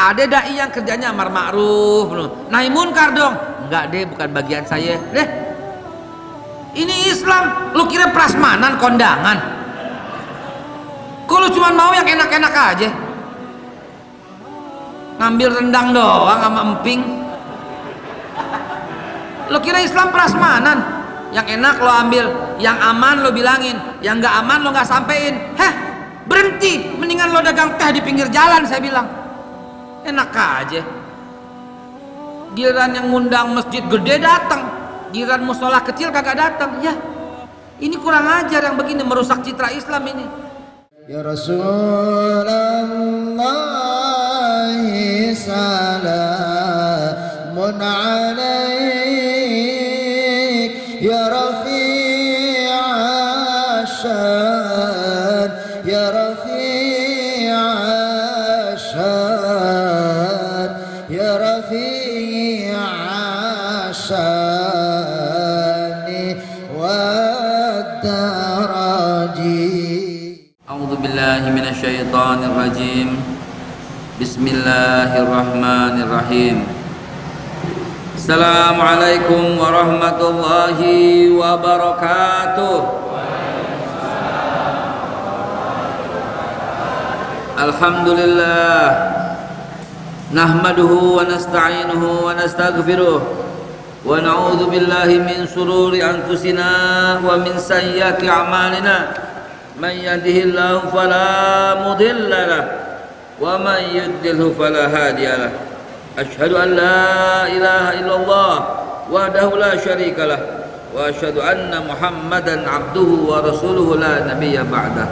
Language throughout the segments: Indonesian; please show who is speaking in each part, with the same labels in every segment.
Speaker 1: Ada dai yang kerjanya amar ma'ruf, nahi munkar dong. Enggak deh, bukan bagian saya. Deh, ini Islam, lu kira prasmanan kondangan? Kok lu cuma mau yang enak-enak aja? Ngambil rendang doang sama emping. Lu kira Islam prasmanan? Yang enak lo ambil, yang aman lo bilangin, yang nggak aman lo nggak sampein. Heh, berhenti, mendingan lo dagang teh di pinggir jalan, saya bilang. Enak aja. Giliran yang ngundang masjid gede datang, giliran musola kecil kagak datang. Ya, ini kurang ajar yang begini, merusak citra Islam ini.
Speaker 2: Ya Rasulullah salamun alaik ya rafi'asyan ya rafi'asyan ya rafi'asyani wad-daraji.
Speaker 1: A'udzu billahi minasyaitonir rajim. Bismillahirrahmanirrahim. Assalamualaikum warahmatullahi wabarakatuh. Alhamdulillah, nahmaduhu wa nasta'inuhu wa nastaghfiruh wa na'udzu billahi min shururi anfusina wa min sayyiati a'malina. Man yahdihillahu fala mudilla lahu wa man yudlilhu fala hadiya lahu. Asyhadu an la ilaha illallah wahdahu la syarika lah wa asyhadu anna Muhammadan abduhu wa rasuluhu la nabiyya ba'dah.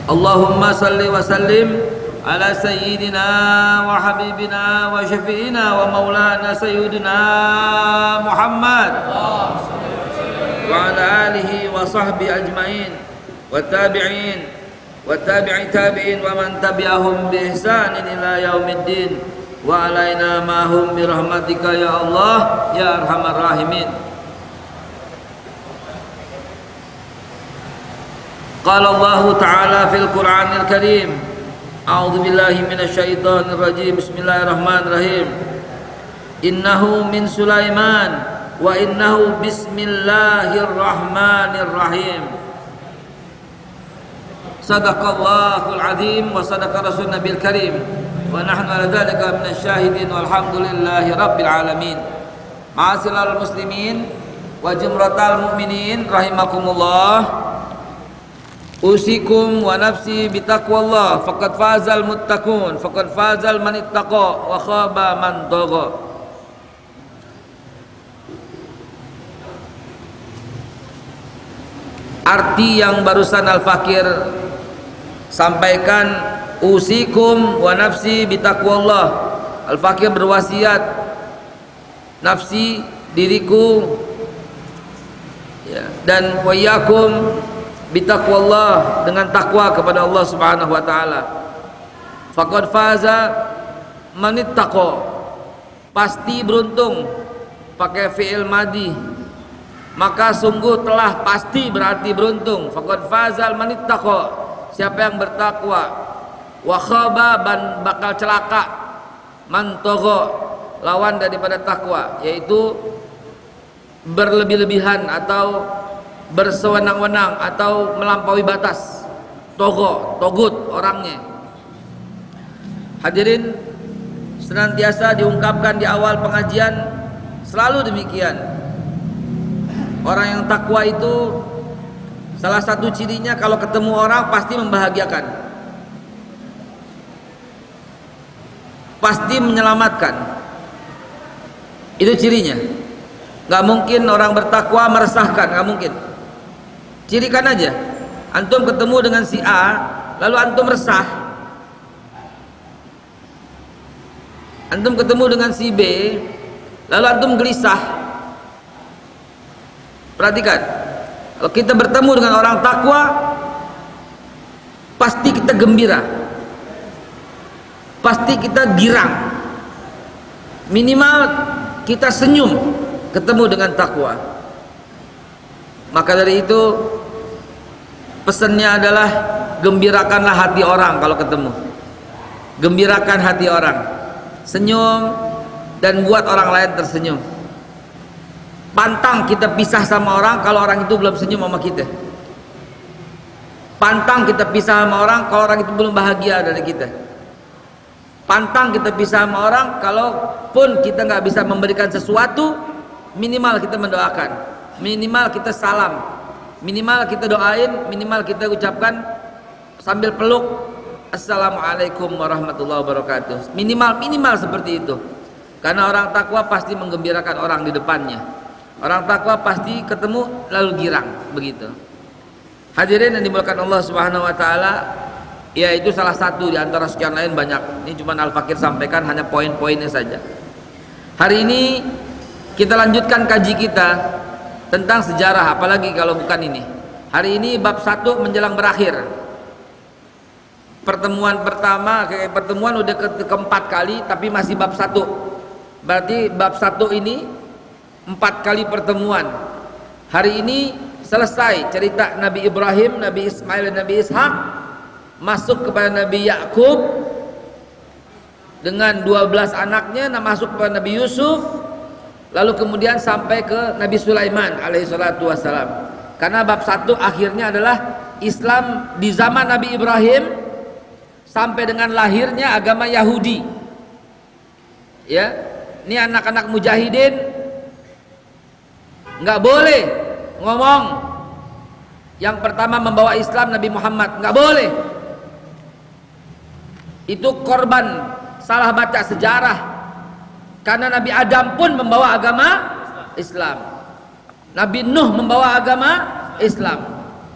Speaker 1: Allahumma salli wa sallim ala sayyidina wa habibina wa syafi'ina wa maulana sayyidina Muhammad wa ala alihi wa sahbihi ajma'in wa tabi'in wa tabi'i tabi'in wa man tabi'ahum bi ihsanin ila yaumiddin wa alaina mahum bi rahmatika ya Allah ya arhamar rahimin. Qala Allah Ta'ala fil Qur'anil Karim, a'udzu billahi minasy syaithanir rajim. Bismillahirrahmanirrahim. Innahu min Sulaiman wa innahu bismillahirrahmanirrahim. Sadaqallahul azim wa sadaqa rasul nabil karim wa nahnu ala dzalika minasy syahidin walhamdulillahi rabbil alamin. Ma'asyiral muslimin wa jumratal mu'minin rahimakumullah. Usikum wa nafsi bitaqwallah faqad fazal muttaqun faqad fazal man ittaqa wa khaba man tagha. Arti yang barusan Al-Fakir sampaikan, usikum wa nafsi bitaqwallah. Al-Fakir berwasiat, nafsi, diriku ya, dan wayakum bitaqwallah, dengan takwa kepada Allah Subhanahu wa taala. Faqad faza man ittaqa, pasti beruntung, pakai fi'il madhi, maka sungguh telah, pasti berarti beruntung. Faqad fazal man ittaqa, siapa yang bertakwa. Wa khaba, bakal celaka, man tagha, lawan daripada takwa, yaitu berlebih-lebihan atau bersewenang-wenang atau melampaui batas. Togo, togut orangnya. Hadirin, senantiasa diungkapkan di awal pengajian, selalu demikian. Orang yang takwa itu salah satu cirinya kalau ketemu orang pasti membahagiakan, pasti menyelamatkan. Itu cirinya. Gak mungkin orang bertakwa meresahkan, gak mungkin. Cirikan aja, antum ketemu dengan si A, lalu antum resah. Antum ketemu dengan si B, lalu antum gelisah. Perhatikan, kalau kita bertemu dengan orang takwa, pasti kita gembira, pasti kita girang, minimal kita senyum ketemu dengan takwa. Maka dari itu pesannya adalah gembirakanlah hati orang kalau ketemu. Gembirakan hati orang. senyum dan buat orang lain tersenyum. Pantang kita pisah sama orang kalau orang itu belum senyum sama kita. Pantang kita pisah sama orang kalau orang itu belum bahagia dari kita. Pantang kita pisah sama orang kalaupun kita nggak bisa memberikan sesuatu, minimal kita mendoakan, minimal kita salam, minimal kita doain, minimal kita ucapkan sambil peluk, assalamualaikum warahmatullahi wabarakatuh. Minimal seperti itu. Karena orang takwa pasti menggembirakan orang di depannya. Orang takwa pasti ketemu lalu girang, begitu. Hadirin yang dimuliakan Allah Subhanahu wa taala, ya itu salah satu di antara sekian lain banyak. Ini cuma Al-Fakir sampaikan hanya poin-poinnya saja. Hari ini kita lanjutkan kaji kita tentang sejarah, apalagi kalau bukan ini. Hari ini bab 1 menjelang berakhir. Pertemuan pertama, pertemuan udah keempat kali tapi masih bab 1. Berarti bab 1 ini 4 kali pertemuan. Hari ini selesai cerita Nabi Ibrahim, Nabi Ismail dan Nabi Ishak, masuk kepada Nabi Yakub dengan 12 anaknya, masuk kepada Nabi Yusuf, lalu kemudian sampai ke Nabi Sulaiman alaihissalatu wassalam. Karena bab 1 akhirnya adalah Islam di zaman Nabi Ibrahim sampai dengan lahirnya agama Yahudi. Ya, ini anak-anak mujahidin nggak boleh ngomong yang pertama membawa Islam Nabi Muhammad, nggak boleh. Itu korban salah baca sejarah. Karena Nabi Adam pun membawa agama Islam, Nabi Nuh membawa agama Islam.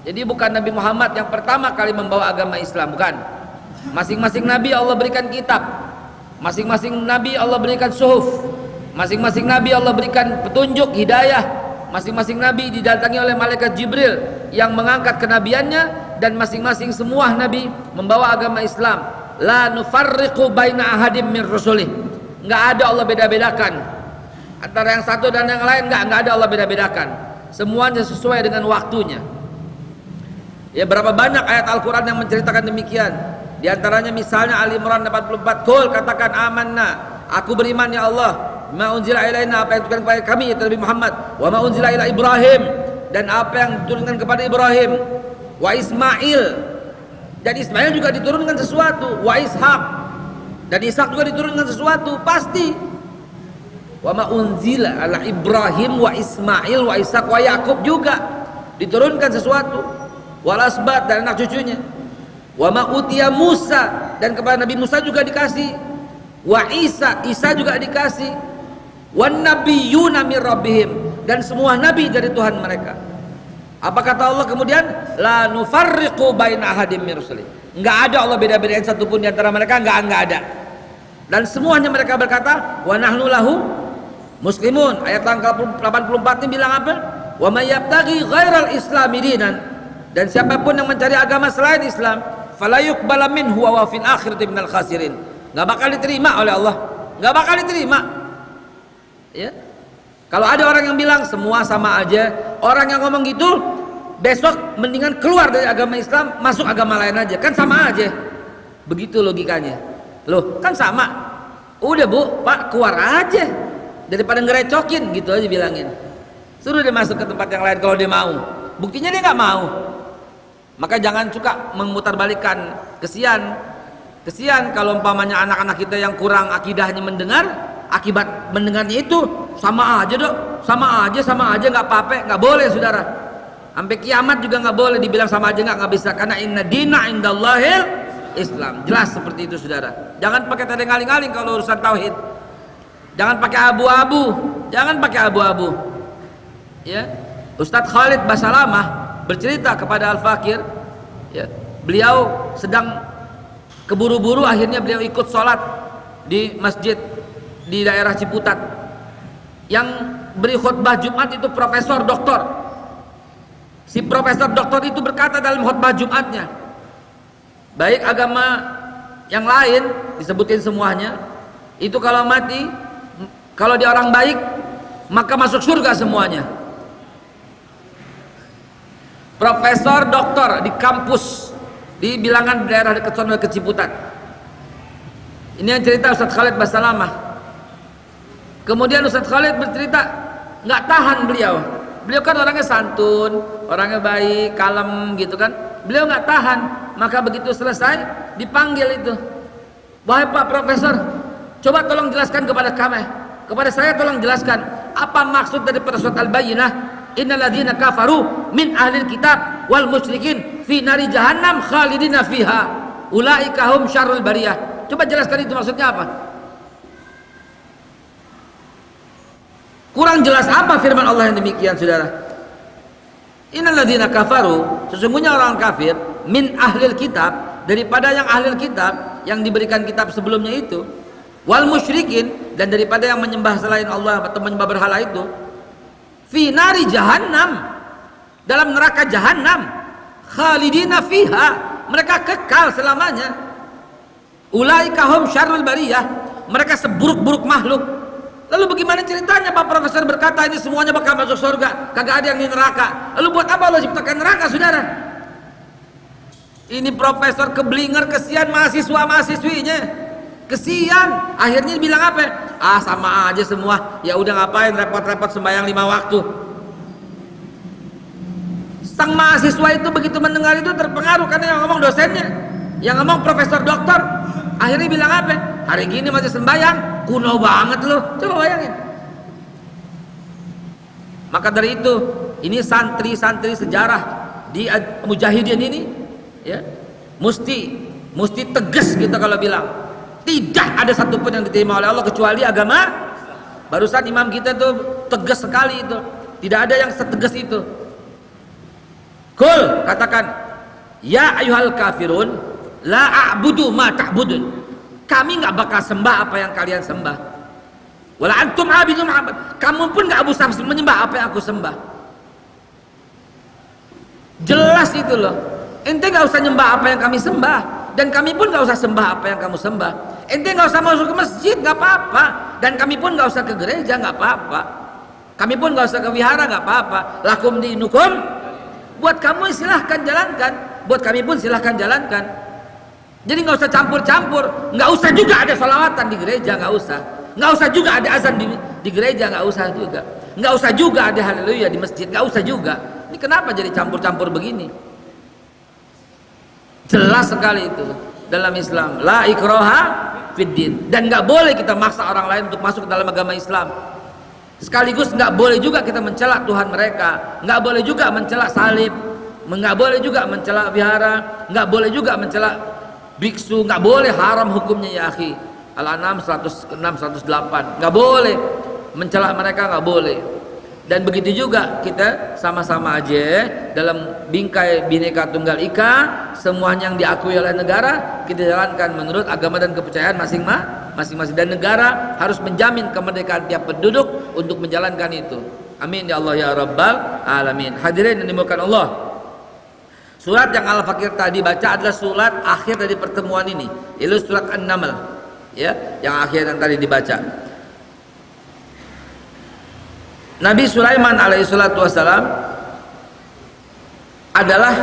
Speaker 1: Jadi bukan Nabi Muhammad yang pertama kali membawa agama Islam, bukan. Masing-masing Nabi Allah berikan kitab, masing-masing Nabi Allah berikan suhuf, masing-masing Nabi Allah berikan petunjuk hidayah. Masing-masing Nabi didatangi oleh malaikat Jibril yang mengangkat kenabiannya, dan masing-masing semua Nabi membawa agama Islam. La nufarriqu baina ahadim min rusulih. Enggak ada Allah beda-bedakan antara yang satu dan yang lain, enggak ada Allah beda-bedakan. Semuanya sesuai dengan waktunya. Ya, berapa banyak ayat Al-Qur'an yang menceritakan demikian. Di antaranya misalnya Ali Imran 44, "Qul katakan amanna, aku beriman ya Allah, ma unzila ilaina, apa yang diturunkan kepada kami yaitu Nabi Muhammad, wa ma unzila ila Ibrahim, dan apa yang diturunkan kepada Ibrahim, wa Ismail, dan Ismail juga diturunkan sesuatu, wa Ishak, dan Ishak juga diturunkan sesuatu, pasti. Wa ma unzila ala Ibrahim wa Ismail wa Ishak wa Yakub juga diturunkan sesuatu, wal asbat, dan anak cucunya. Wa ma utiya Musa, dan kepada Nabi Musa juga dikasih, wa Isa juga dikasih, wan nabiyyuna min rabbihim, dan semua nabi dari Tuhan mereka. Apa kata Allah kemudian? La nufarriqu baina ahadim min rusulih. Enggak ada Allah beda-bedain satu pun di antara mereka, enggak ada. Dan semuanya mereka berkata, wa nahnu lahu muslimun. Ayat 84 ini bilang apa? Wa may yabtaghi ghairal islami dinan, dan siapapun yang mencari agama selain Islam, fala yuqbala minhu wa fil akhirati minal khasirin. Enggak bakal diterima oleh Allah. Enggak bakal diterima. Ya. Kalau ada orang yang bilang semua sama aja, orang yang ngomong gitu besok mendingan keluar dari agama Islam, masuk agama lain aja, kan sama aja. Begitu logikanya. Loh, kan sama. Udah Bu, Pak, keluar aja daripada ngerecokin, gitu aja bilangin. Suruh dia masuk ke tempat yang lain kalau dia mau. Buktinya dia nggak mau. Maka jangan suka memutarbalikkan. Kesian kalau umpamanya anak-anak kita yang kurang akidahnya mendengar, akibat mendengarnya itu sama aja dok, sama aja nggak apa-apa, nggak boleh saudara. Sampai kiamat juga nggak boleh dibilang sama aja, nggak bisa. Karena inna dina indallahil Islam, jelas seperti itu saudara. Jangan pakai tanda ngaling-ngaling kalau urusan tauhid. Jangan pakai abu-abu, Ya, Ustadz Khalid Basalamah bercerita kepada Al-Fakir, ya, beliau sedang keburu-buru, akhirnya beliau ikut sholat di masjid di daerah Ciputat. Yang beri khutbah Jumat itu profesor doktor. Si profesor doktor itu berkata dalam khutbah Jumatnya, baik agama yang lain disebutin semuanya, itu kalau mati, kalau dia orang baik maka masuk surga semuanya. Profesor doktor di kampus di bilangan daerah dekat sana ke Ciputat. Ini yang cerita Ustaz Khalid Basalamah. Kemudian Ustaz Khalid bercerita, nggak tahan beliau. Beliau kan orangnya santun, orangnya baik, kalem gitu kan. Beliau nggak tahan, maka begitu selesai dipanggil itu. Wahai Pak Profesor, coba tolong jelaskan kepada kami, kepada saya tolong jelaskan apa maksud dari surat Al-Bayyinah, innal ladzina kafaru min ahlil kitab wal musyrikin fi nari jahannam khalidina fiha ulaika hum syarrul bariyah. Coba jelaskan itu maksudnya apa? Kurang jelas apa firman Allah yang demikian, saudara? Innal ladzina kafaru, sesungguhnya orang kafir, min ahlil kitab, daripada yang ahlil kitab yang diberikan kitab sebelumnya itu, wal musyrikin, dan daripada yang menyembah selain Allah atau menyembah berhala itu, fi nari jahannam, dalam neraka jahannam, khalidina fiha, mereka kekal selamanya. Ulaika hum syarrul bariyah, mereka seburuk-buruk makhluk. Lalu bagaimana ceritanya Pak Profesor berkata ini semuanya bakal masuk surga, kagak ada yang di neraka? Lalu buat apa Allah ciptakan neraka, saudara? Ini profesor keblinger, kesian mahasiswa-mahasiswinya, kesian. Akhirnya bilang apa? Ah, sama aja semua. Ya udah, ngapain repot-repot sembahyang 5 waktu. Sang mahasiswa itu begitu mendengar itu terpengaruh karena yang ngomong dosennya, yang ngomong profesor doktor. Akhirnya bilang apa? Hari gini masih sembahyang, kuno banget loh. Coba bayangin. Maka dari itu, ini santri-santri sejarah di Mujahidin ini, ya, mesti tegas kita kalau bilang tidak ada satupun yang diterima oleh Allah kecuali agama. Barusan imam kita itu tegas sekali itu, tidak ada yang setegas itu. Kul, katakan, ya ayyuhal kafirun la a'budu ma ta'budun, kami nggak bakal sembah apa yang kalian sembah. Wala antum abidun, kamu pun nggak usah menyembah apa yang aku sembah. Jelas itu loh. Ente nggak usah nyembah apa yang kami sembah, dan kami pun nggak usah sembah apa yang kamu sembah. Ente nggak usah masuk ke masjid, nggak apa-apa, dan kami pun nggak usah ke gereja, nggak apa-apa. Kami pun nggak usah ke wihara, nggak apa-apa. Lakum dinukum, buat kamu silahkan jalankan, buat kami pun silahkan jalankan. Jadi nggak usah campur-campur, nggak usah juga ada sholawatan di gereja, nggak usah juga ada azan di gereja, nggak usah juga, nggak usah juga ada haleluya di masjid, nggak usah juga. Ini kenapa jadi campur-campur begini? Jelas sekali itu dalam Islam, la ikraha fiddin, dan nggak boleh kita maksa orang lain untuk masuk ke dalam agama Islam. Sekaligus nggak boleh juga kita mencela Tuhan mereka, nggak boleh juga mencela salib, nggak boleh juga mencela wihara, nggak boleh juga mencela biksu, nggak boleh, haram hukumnya ya akhi. Al-An'am 106 108, nggak boleh mencela mereka, nggak boleh. Dan begitu juga kita sama-sama aja dalam bingkai Bhinneka Tunggal Ika, semuanya yang diakui oleh negara kita jalankan menurut agama dan kepercayaan masing-masing, dan negara harus menjamin kemerdekaan tiap penduduk untuk menjalankan itu. Amin ya Allah ya Rabbal Alamin. Hadirin yang dimuliakan Allah, surat yang Al-Fakir tadi baca adalah surat akhir dari pertemuan ini, yaitu surat An-Naml, ya, yang akhir yang tadi dibaca. Nabi Sulaiman alaihissalatu wassalam adalah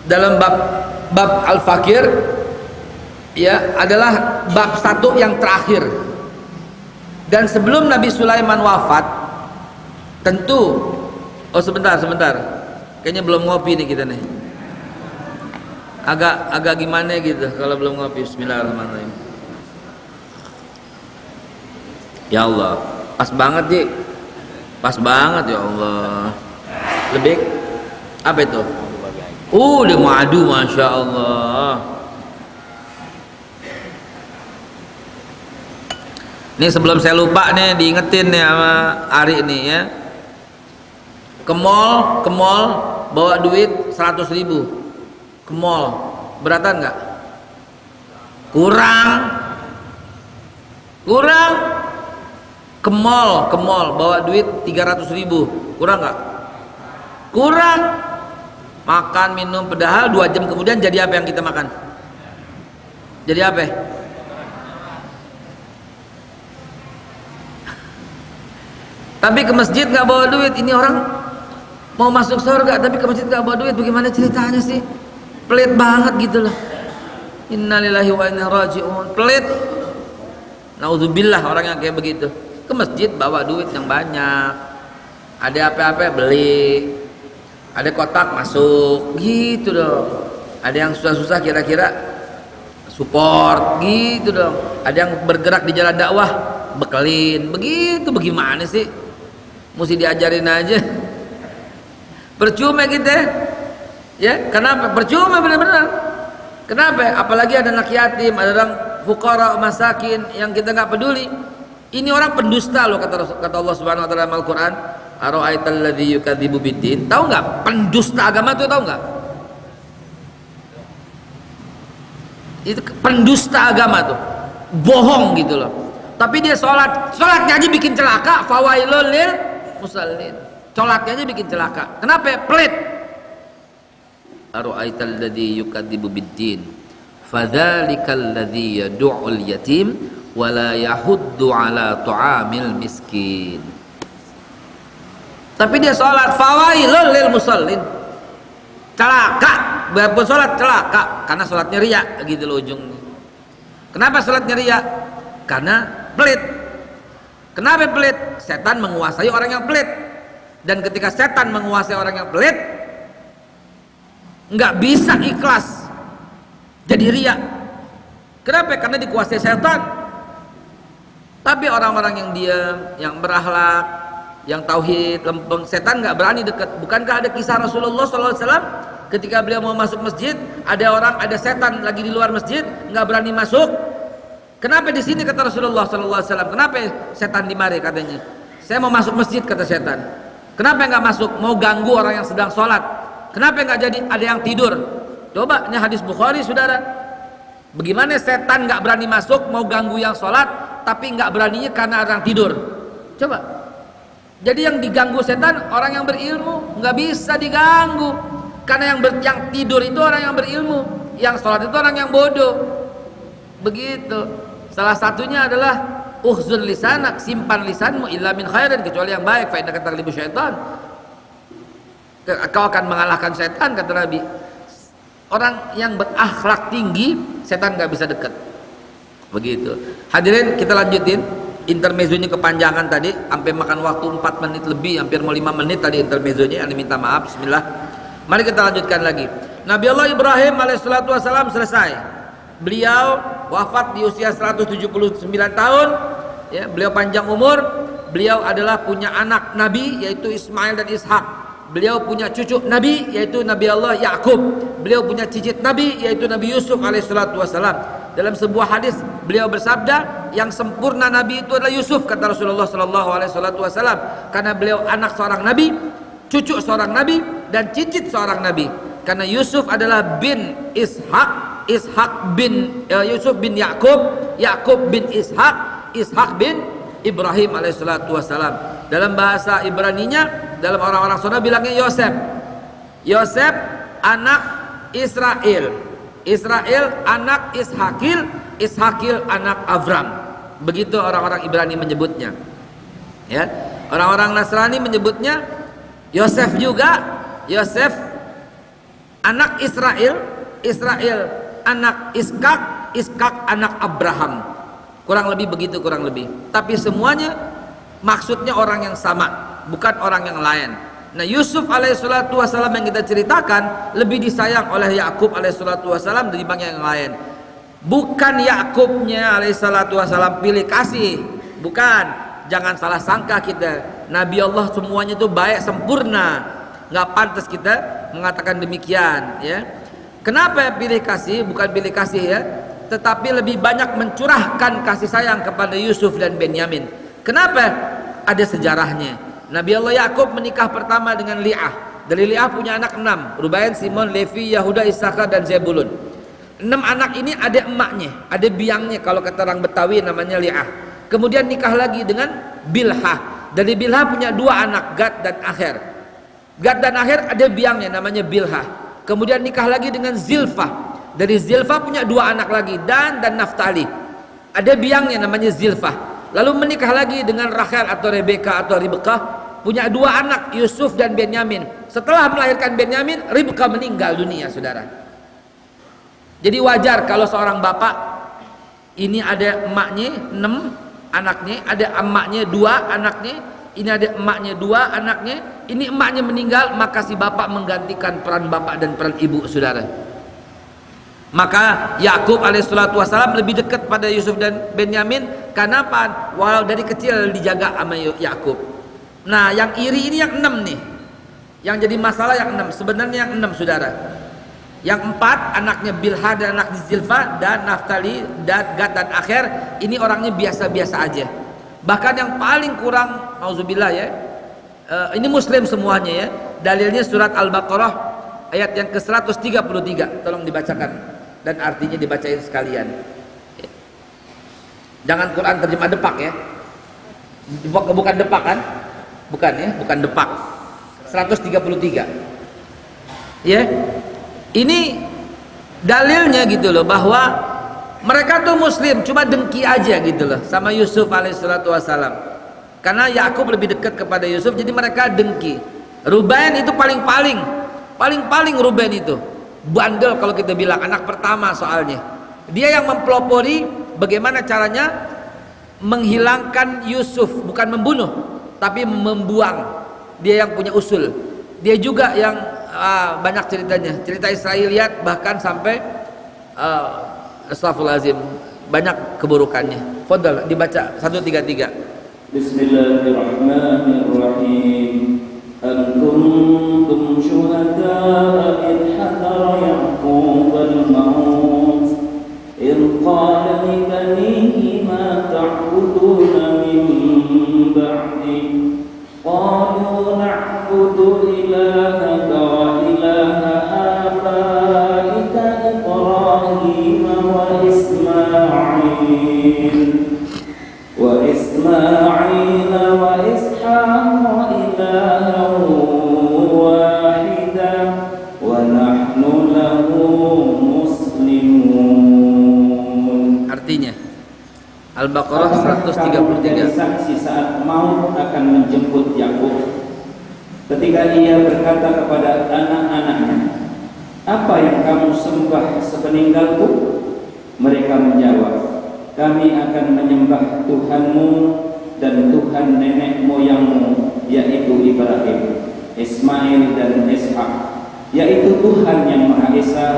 Speaker 1: dalam bab Al-Fakir, ya, adalah bab 1 yang terakhir. Dan sebelum Nabi Sulaiman wafat, tentu, oh sebentar, kayaknya belum ngopi nih kita nih. Agak gimana gitu kalau belum ngopi. Bismillahirrahmanirrahim. Ya Allah, pas banget Ji. Pas banget ya Allah. Lebih apa itu? Dia madu, masya Allah. Ini sebelum saya lupa nih, diingetin nih sama Ari nih ya. Ke mall bawa duit 100.000. Ke mall, beratan nggak? Kurang. Ke mall bawa duit 300.000, kurang nggak? Kurang. Makan minum, padahal 2 jam kemudian jadi apa yang kita makan? Jadi apa? Tapi ke masjid nggak bawa duit. Ini orang mau masuk surga tapi ke masjid nggak bawa duit, bagaimana ceritanya sih? Pelit banget gitu loh. Innalillahi wa inna raji'un. Pelit. Naudzubillah orang yang kayak begitu. Ke masjid bawa duit yang banyak. Ada apa-apa beli. Ada kotak masuk. Gitu dong. Ada yang susah-susah kira-kira support. Gitu dong. Ada yang bergerak di jalan dakwah, bekelin. Begitu bagaimana sih? Mesti diajarin aja. Percuma kita. Ya, kenapa? Percuma benar-benar. Kenapa? Apalagi ada anak yatim, ada orang fuqara, masakin yang kita nggak peduli. Ini orang pendusta loh, kata Allah Subhanahu wa taala dalam Al-Qur'an. Ara'aital ladzi yukadzibu biddin. Tahu nggak? Pendusta agama itu tahu nggak? Itu pendusta agama tuh. Bohong gitu loh. Tapi dia sholatnya aja bikin celaka. Fawailul lil musallin. Sholatnya aja bikin celaka. Kenapa? Pelit. Ara'aital ladzi yukadzibu biddin fadzalikal ladzi yad'ul yatim wa la yahuddu ala ta'amil miskin. Tapi dia salat fawailul lil musallin. Celaka, berapa salat celaka karena salatnya riya gitu loh ujungnya. Kenapa salatnya riya? Karena pelit. Kenapa pelit? Setan menguasai orang yang pelit. Dan ketika setan menguasai orang yang pelit, nggak bisa ikhlas, jadi riya. Kenapa? Karena dikuasai setan. Tapi orang-orang yang diam, yang berakhlak, yang tauhid, lempeng, setan nggak berani dekat. Bukankah ada kisah Rasulullah SAW ketika beliau mau masuk masjid, ada setan lagi di luar masjid, nggak berani masuk. Kenapa di sini kata Rasulullah SAW? Kenapa setan dimari katanya? Saya mau masuk masjid kata setan. Kenapa nggak masuk? Mau ganggu orang yang sedang sholat. Kenapa nggak jadi? Ada yang tidur. Coba, ini hadis Bukhari saudara. Bagaimana setan nggak berani masuk mau ganggu yang sholat, tapi nggak beraninya karena orang tidur. Coba. Jadi yang diganggu setan orang yang berilmu, nggak bisa diganggu. Karena yang tidur itu orang yang berilmu, yang sholat itu orang yang bodoh. Begitu. Salah satunya adalah uhzun lisanak, simpan lisanmu illa min khairin, kecuali yang baik. Fa innaka taghlibu syaitan. Kau akan mengalahkan setan kata Nabi. Orang yang berakhlak tinggi setan nggak bisa dekat. Begitu. Hadirin, kita lanjutin intermezzonya, kepanjangan tadi sampai makan waktu 4 menit lebih, hampir mau 5 menit tadi intermezzonya. Anda minta maaf. Bismillah. Mari kita lanjutkan lagi. Nabi Allah Ibrahim alaihissalatu wassalam selesai. Beliau wafat di usia 179 tahun. Ya, beliau panjang umur. Beliau adalah punya anak Nabi yaitu Ismail dan Ishak. Beliau punya cucu Nabi yaitu Nabi Allah Yakub. Beliau punya cicit Nabi yaitu Nabi Yusuf alaihissalatu wassalam. Dalam sebuah hadis beliau bersabda, yang sempurna Nabi itu adalah Yusuf kata Rasulullah sallallahu alaihi wasallam, karena beliau anak seorang Nabi, cucu seorang Nabi, dan cicit seorang Nabi. Karena Yusuf adalah bin Ishak, Ishak bin Yusuf bin Yakub, Yakub bin Ishak, Ishak bin Ibrahim alaihissalatu wassalam. Dalam bahasa Ibraninya, dalam orang-orang sana bilangnya Yosef. Yosef anak Israel, Israel anak Ishakil, Ishakil anak Avram. Begitu orang-orang Ibrani menyebutnya. Ya, orang-orang Nasrani menyebutnya Yosef juga. Yosef anak Israel, Israel anak Iskak, Iskak anak Abraham. Kurang lebih begitu, kurang lebih. Tapi semuanya maksudnya orang yang sama, bukan orang yang lain. Nah, Yusuf alaihissalatu wassalam yang kita ceritakan lebih disayang oleh Yakub alaihissalatu wassalam daripada yang lain. Bukan Yakubnya alaihissalatu wassalam pilih kasih, bukan. Jangan salah sangka kita. Nabi Allah semuanya itu baik sempurna. Nggak pantas kita mengatakan demikian, ya. Kenapa pilih kasih? Bukan pilih kasih ya, tetapi lebih banyak mencurahkan kasih sayang kepada Yusuf dan Benyamin. Kenapa? Ada sejarahnya. Nabi Allah Yakub menikah pertama dengan Li'ah. Dari Li'ah punya anak 6, Rubain, Simon, Levi, Yahuda, Isakar, dan Zebulun. 6 anak ini ada emaknya, ada biangnya, kalau kata orang Betawi namanya Li'ah. Kemudian nikah lagi dengan Bilhah. Dari Bilhah punya 2 anak, Gad dan Aher. Gad dan Aher ada biangnya namanya Bilhah. Kemudian nikah lagi dengan Zilfah. Dari Zilfah punya 2 anak lagi, Dan dan Naftali. Ada biangnya namanya Zilfah. Lalu menikah lagi dengan Rachel atau Rebeka atau Ribkah, punya 2 anak, Yusuf dan Benyamin. Setelah melahirkan Benyamin, Ribkah meninggal dunia, saudara. Jadi wajar kalau seorang bapak ini ada emaknya 6 anaknya, ada emaknya 2 anaknya, ini ada emaknya 2 anaknya, ini emaknya meninggal, maka si bapak menggantikan peran bapak dan peran ibu, saudara. Maka Yakub alaihissalatu wassalam lebih dekat pada Yusuf dan Benyamin karena apa? Walau dari kecil dijaga sama Yakub. Nah, yang iri ini yang 6 nih. Yang jadi masalah yang 6, sebenarnya yang 6, saudara. Yang 4 anaknya Bilha dan anaknya Zilfa dan Naftali dan Gad dan Akhir, ini orangnya biasa-biasa aja. Bahkan yang paling kurang, auzubillah ya, ini muslim semuanya ya. Dalilnya surat Al-Baqarah ayat yang ke-133, tolong dibacakan dan artinya dibacain sekalian. Jangan Quran terjemah depak ya, bukan depak kan, bukan ya, bukan depak. 133 ya. Ini dalilnya gitu loh, bahwa mereka tuh muslim, cuma dengki aja gitu loh sama Yusuf alaihissalatu wassalam. Karena Yakub lebih dekat kepada Yusuf, jadi mereka dengki. Ruben itu paling Ruben itu bandel, kalau kita bilang anak pertama, soalnya dia yang mempelopori bagaimana caranya menghilangkan Yusuf, bukan membunuh tapi membuang. Dia yang punya usul, dia juga yang banyak ceritanya, cerita Israiliyat, bahkan sampai astagfirullahaladzim, banyak keburukannya. Fadal dibaca 133.
Speaker 3: Bismillahirrahmanirrahim. Am kuntum syuhada'a id hadara Ya'qub al-maut id qala li banihi ma ta'buduna min ba'di qalu na'budu ilahaka wa ilaha abaika Ibrahim wa Ismail wa Ishaq ilahan wahida wa nahnu lahu muslimun.
Speaker 1: Artinya Al-Baqarah 133.
Speaker 3: Saksi saat maut akan menjemput Yakub, ketika ia berkata kepada anak-anaknya, apa yang kamu sembah sepeninggalku? Mereka menjawab, kami akan menyembah Tuhanmu dan Tuhan nenek moyangmu, yaitu Ibrahim, Ismail dan Ishak, yaitu Tuhan yang Maha Esa,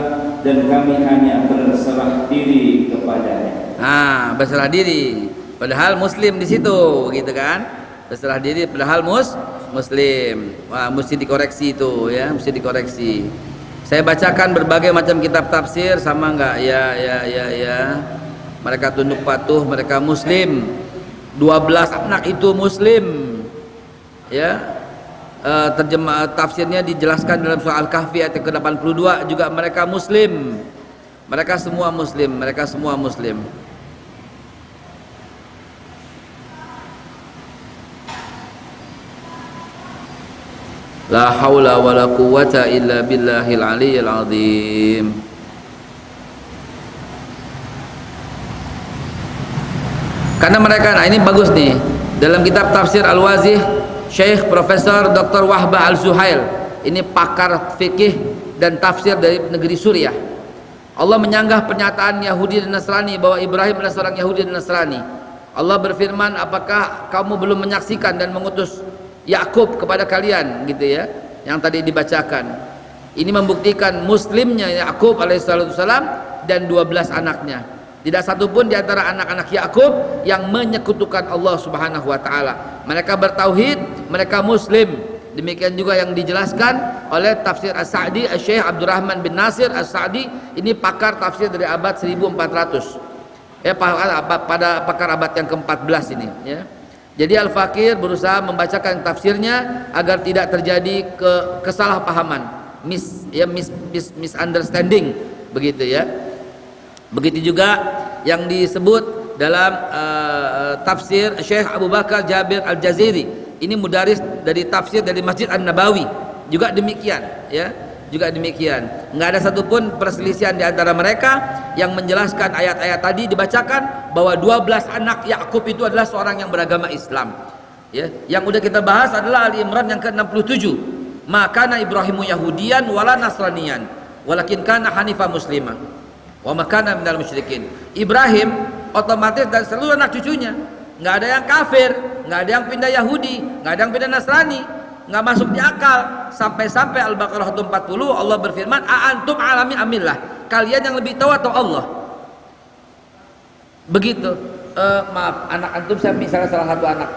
Speaker 3: dan kami hanya berserah diri kepadanya.
Speaker 1: Berserah diri, padahal muslim di situ, gitu kan? Berserah diri padahal muslim. Wah, mesti dikoreksi itu ya, mesti dikoreksi. Saya bacakan berbagai macam kitab tafsir, sama enggak? Ya. Mereka tunduk patuh, mereka muslim. 12 anak itu muslim. Ya. Terjemah tafsirnya dijelaskan dalam surah Al-Kahfi ayat ke-82, juga mereka muslim. Mereka semua muslim, mereka semua muslim. La haula wala quwwata illa billahil aliyyil azim. Karena mereka, nah ini bagus nih, dalam kitab tafsir Al-Wazih, Syekh Profesor Dr. Wahbah Al-Zuhail, ini pakar fikih dan tafsir dari negeri Suriah. Allah menyanggah pernyataan Yahudi dan Nasrani bahwa Ibrahim adalah seorang Yahudi dan Nasrani. Allah berfirman, apakah kamu belum menyaksikan dan mengutus Yakub kepada kalian, gitu ya, yang tadi dibacakan. Ini membuktikan muslimnya Yakub alaihissalam dan 12 anaknya. Tidak satu pun di antara anak-anak Yakub yang menyekutukan Allah Subhanahu wa taala. Mereka bertauhid, mereka muslim. Demikian juga yang dijelaskan oleh tafsir As-Sa'di, Syekh Abdurrahman bin Nasir As-Sa'di, ini pakar tafsir dari abad 1400. Ya, pada pakar abad yang ke-14 ini, ya. Jadi Al-Fakir berusaha membacakan tafsirnya agar tidak terjadi kesalahpahaman, misunderstanding, begitu ya. Begitu juga yang disebut dalam tafsir Syekh Abu Bakar Jabir Al-Jaziri, ini mudaris dari tafsir dari Masjid An-Nabawi, juga demikian ya, juga demikian. Nggak ada satupun perselisihan di antara mereka yang menjelaskan ayat-ayat tadi dibacakan bahwa 12 anak Yakub itu adalah seorang yang beragama Islam. Ya, yang udah kita bahas adalah Ali Imran yang ke-67. Maka Ibrahimu Yahudian wala Nasranian, walakin kana Hanifah muslimah. Wa makana minal musyrikin. Ibrahim otomatis dan seluruh anak cucunya, nggak ada yang kafir, nggak ada yang pindah Yahudi, nggak ada yang pindah Nasrani, nggak masuk di akal. Sampai-sampai Al-Baqarah 140 Allah berfirman, "A'antum alami amillah." Kalian yang lebih tahu atau Allah? Begitu. Maaf, anak antum saya misalnya salah satu anak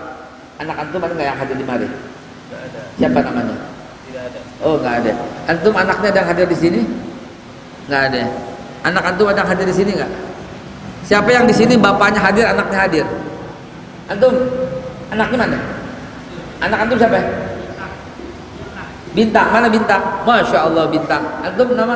Speaker 1: antum ada nggak yang hadir di mari? Tidak ada. Siapa namanya? Tidak ada. Oh, nggak ada. Antum anaknya ada yang hadir di sini? Nggak ada. Anak antum ada yang hadir di sini nggak? Siapa yang di sini bapaknya hadir, anaknya hadir? Antum, anaknya mana? Anak antum siapa? Bintang, mana Bintang? Masya Allah Bintang. Antum nama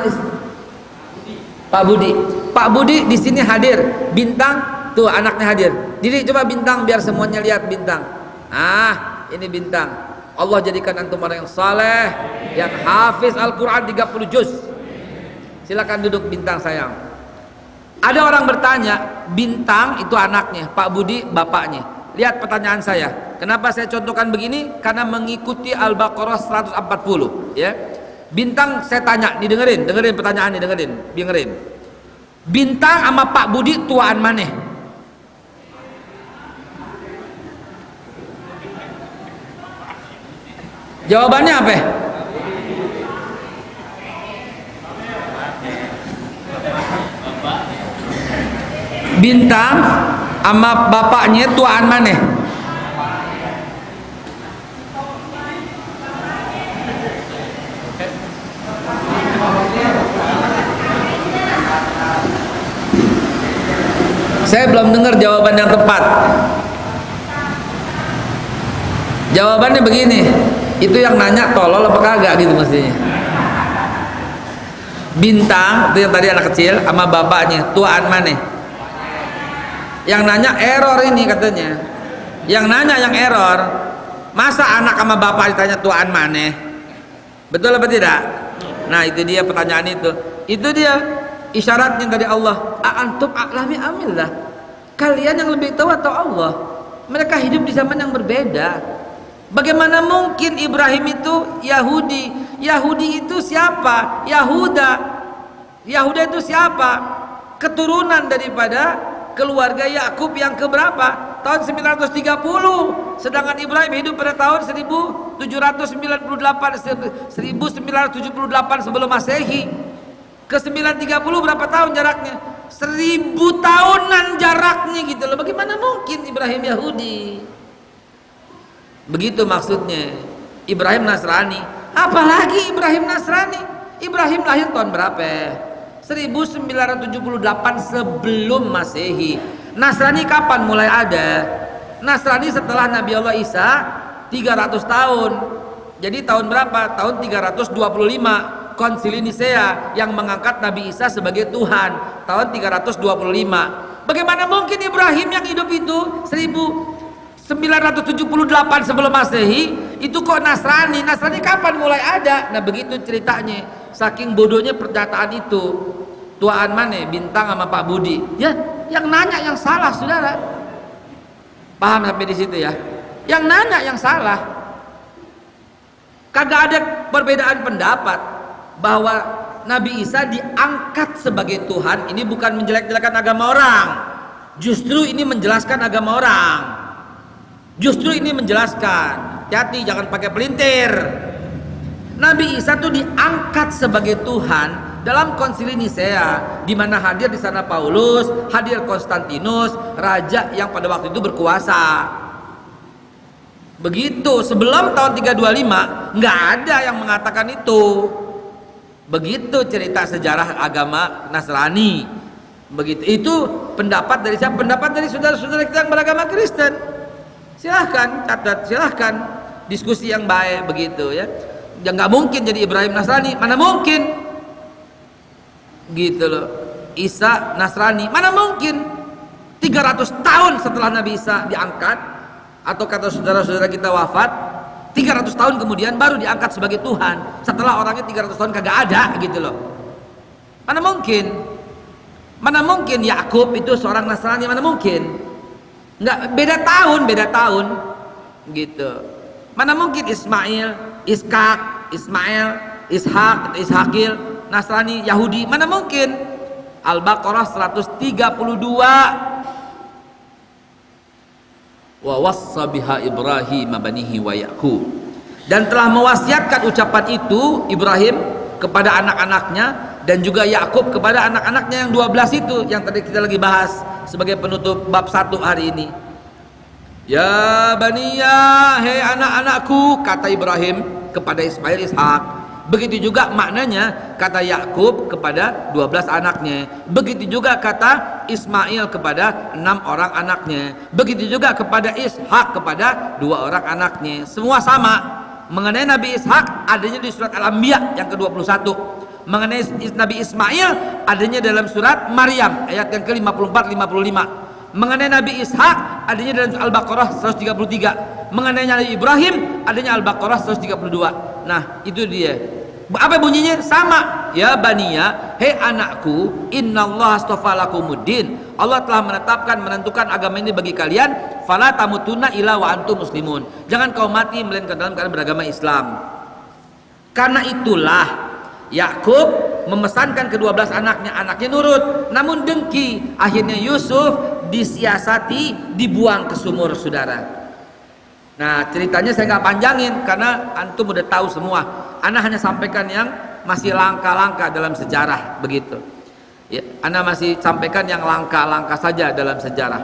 Speaker 1: Pak Budi. Pak Budi di sini hadir. Bintang tuh anaknya hadir. Jadi coba Bintang biar semuanya lihat Bintang. Ah, ini Bintang. Allah jadikan antum orang yang saleh, yang hafiz Al-Quran 30 juz. Silakan duduk Bintang sayang. Ada orang bertanya, Bintang itu anaknya, Pak Budi bapaknya. Lihat pertanyaan saya. Kenapa saya contohkan begini? Karena mengikuti Al-Baqarah 140, ya. Bintang saya tanya, nih dengerin pertanyaan nih, dengerin. Bintang sama Pak Budi tuaan mana? Jawabannya apa? Bintang sama bapaknya tuaan mana? Saya belum dengar jawaban yang tepat. Jawabannya begini, itu yang nanya tolol apa kagak gitu mestinya. Bintang itu yang tadi anak kecil sama bapaknya tuaan mana? Yang nanya error ini katanya. Yang nanya yang error. Masa anak sama bapak ditanya tuaan mana? Betul apa tidak? Nah itu dia pertanyaan itu. Itu dia isyaratnya dari Allah. Antum a'lami amillah. Kalian yang lebih tahu atau Allah? Mereka hidup di zaman yang berbeda. Bagaimana mungkin Ibrahim itu Yahudi? Yahudi itu siapa? Yahuda. Yahuda itu siapa? Keturunan daripada keluarga Yakub yang keberapa? Tahun 930. Sedangkan Ibrahim hidup pada tahun 1978 sebelum Masehi. Ke 930 berapa tahun jaraknya? 1000 tahunan jaraknya gitu loh. Bagaimana mungkin Ibrahim Yahudi? Begitu maksudnya. Ibrahim Nasrani. Apalagi Ibrahim Nasrani? Ibrahim lahir tahun berapa? 1978 sebelum Masehi. Nasrani kapan mulai ada? Nasrani setelah Nabi Allah Isa 300 tahun. Jadi tahun berapa? Tahun 325 Konsili Nisea yang mengangkat Nabi Isa sebagai Tuhan tahun 325. Bagaimana mungkin Ibrahim yang hidup itu 1978 sebelum Masehi itu kok Nasrani? Nasrani kapan mulai ada? Nah begitu ceritanya. Saking bodohnya pernyataan itu. Tuaan mana? Bintang sama Pak Budi. Ya, yang nanya yang salah, saudara. Paham sampai di situ ya? Yang nanya yang salah. Kagak ada perbedaan pendapat bahwa Nabi Isa diangkat sebagai Tuhan. Ini bukan menjelek-jelekan agama orang. Justru ini menjelaskan agama orang. Justru ini menjelaskan. Hati-hati jangan pakai pelintir. Nabi Isa itu diangkat sebagai Tuhan dalam Konsili Nisea, di mana hadir di sana Paulus, hadir Konstantinus, raja yang pada waktu itu berkuasa. Begitu, sebelum tahun 325 nggak ada yang mengatakan itu. Begitu cerita sejarah agama Nasrani. Begitu. Itu pendapat dari siapa? Pendapat dari saudara-saudara kita yang beragama Kristen. Silahkan catat, silahkan diskusi yang baik begitu ya. Ya nggak mungkin jadi Ibrahim Nasrani, mana mungkin? Gitu loh. Isa Nasrani, mana mungkin? 300 tahun setelah Nabi Isa diangkat, atau kata saudara-saudara kita wafat 300 tahun kemudian baru diangkat sebagai Tuhan, setelah orangnya 300 tahun kagak ada gitu loh. Mana mungkin? Mana mungkin Yakub itu seorang Nasrani? Mana mungkin? Nggak, beda tahun gitu. Mana mungkin Ismail, Ishak, Ismail, Ishak, Ishakil, Nasrani, Yahudi? Mana mungkin? Al-Baqarah 132. Wa wassa biha Ibrahim banihi wa Yaqub, dan telah mewasiatkan ucapan itu Ibrahim kepada anak-anaknya dan juga Yakub kepada anak-anaknya yang 12 itu yang tadi kita lagi bahas sebagai penutup bab 1 hari ini. Ya baniya, hei anak-anakku, kata Ibrahim kepada Ismail Ishak. Begitu juga maknanya kata Yakub kepada 12 anaknya. Begitu juga kata Ismail kepada 6 orang anaknya. Begitu juga kepada Ishak kepada 2 orang anaknya. Semua sama. Mengenai Nabi Ishak adanya di surat Al-Anbiya yang ke-21. Mengenai Nabi Ismail adanya dalam surat Maryam ayat yang ke-54 55. Mengenai Nabi Ishak adanya dalam Al-Baqarah 133. Mengenai Nabi Ibrahim adanya Al-Baqarah 132. Nah, itu dia. Apa bunyinya? Sama. Ya baniya, hei anakku, innallaha astafa lakumuddin. Allah telah menentukan agama ini bagi kalian. Fala tamutunna illa wa antum muslimun. Jangan kau mati melainkan dalam keadaan beragama Islam. Karena itulah Yakub memesankan ke-12 anaknya nurut, namun dengki. Akhirnya Yusuf disiasati, dibuang ke sumur, saudara. Nah, ceritanya saya nggak panjangin karena antum udah tahu semua. Ana hanya sampaikan yang masih langka-langka dalam sejarah, begitu. Ya, Ana masih sampaikan yang langka-langka saja dalam sejarah.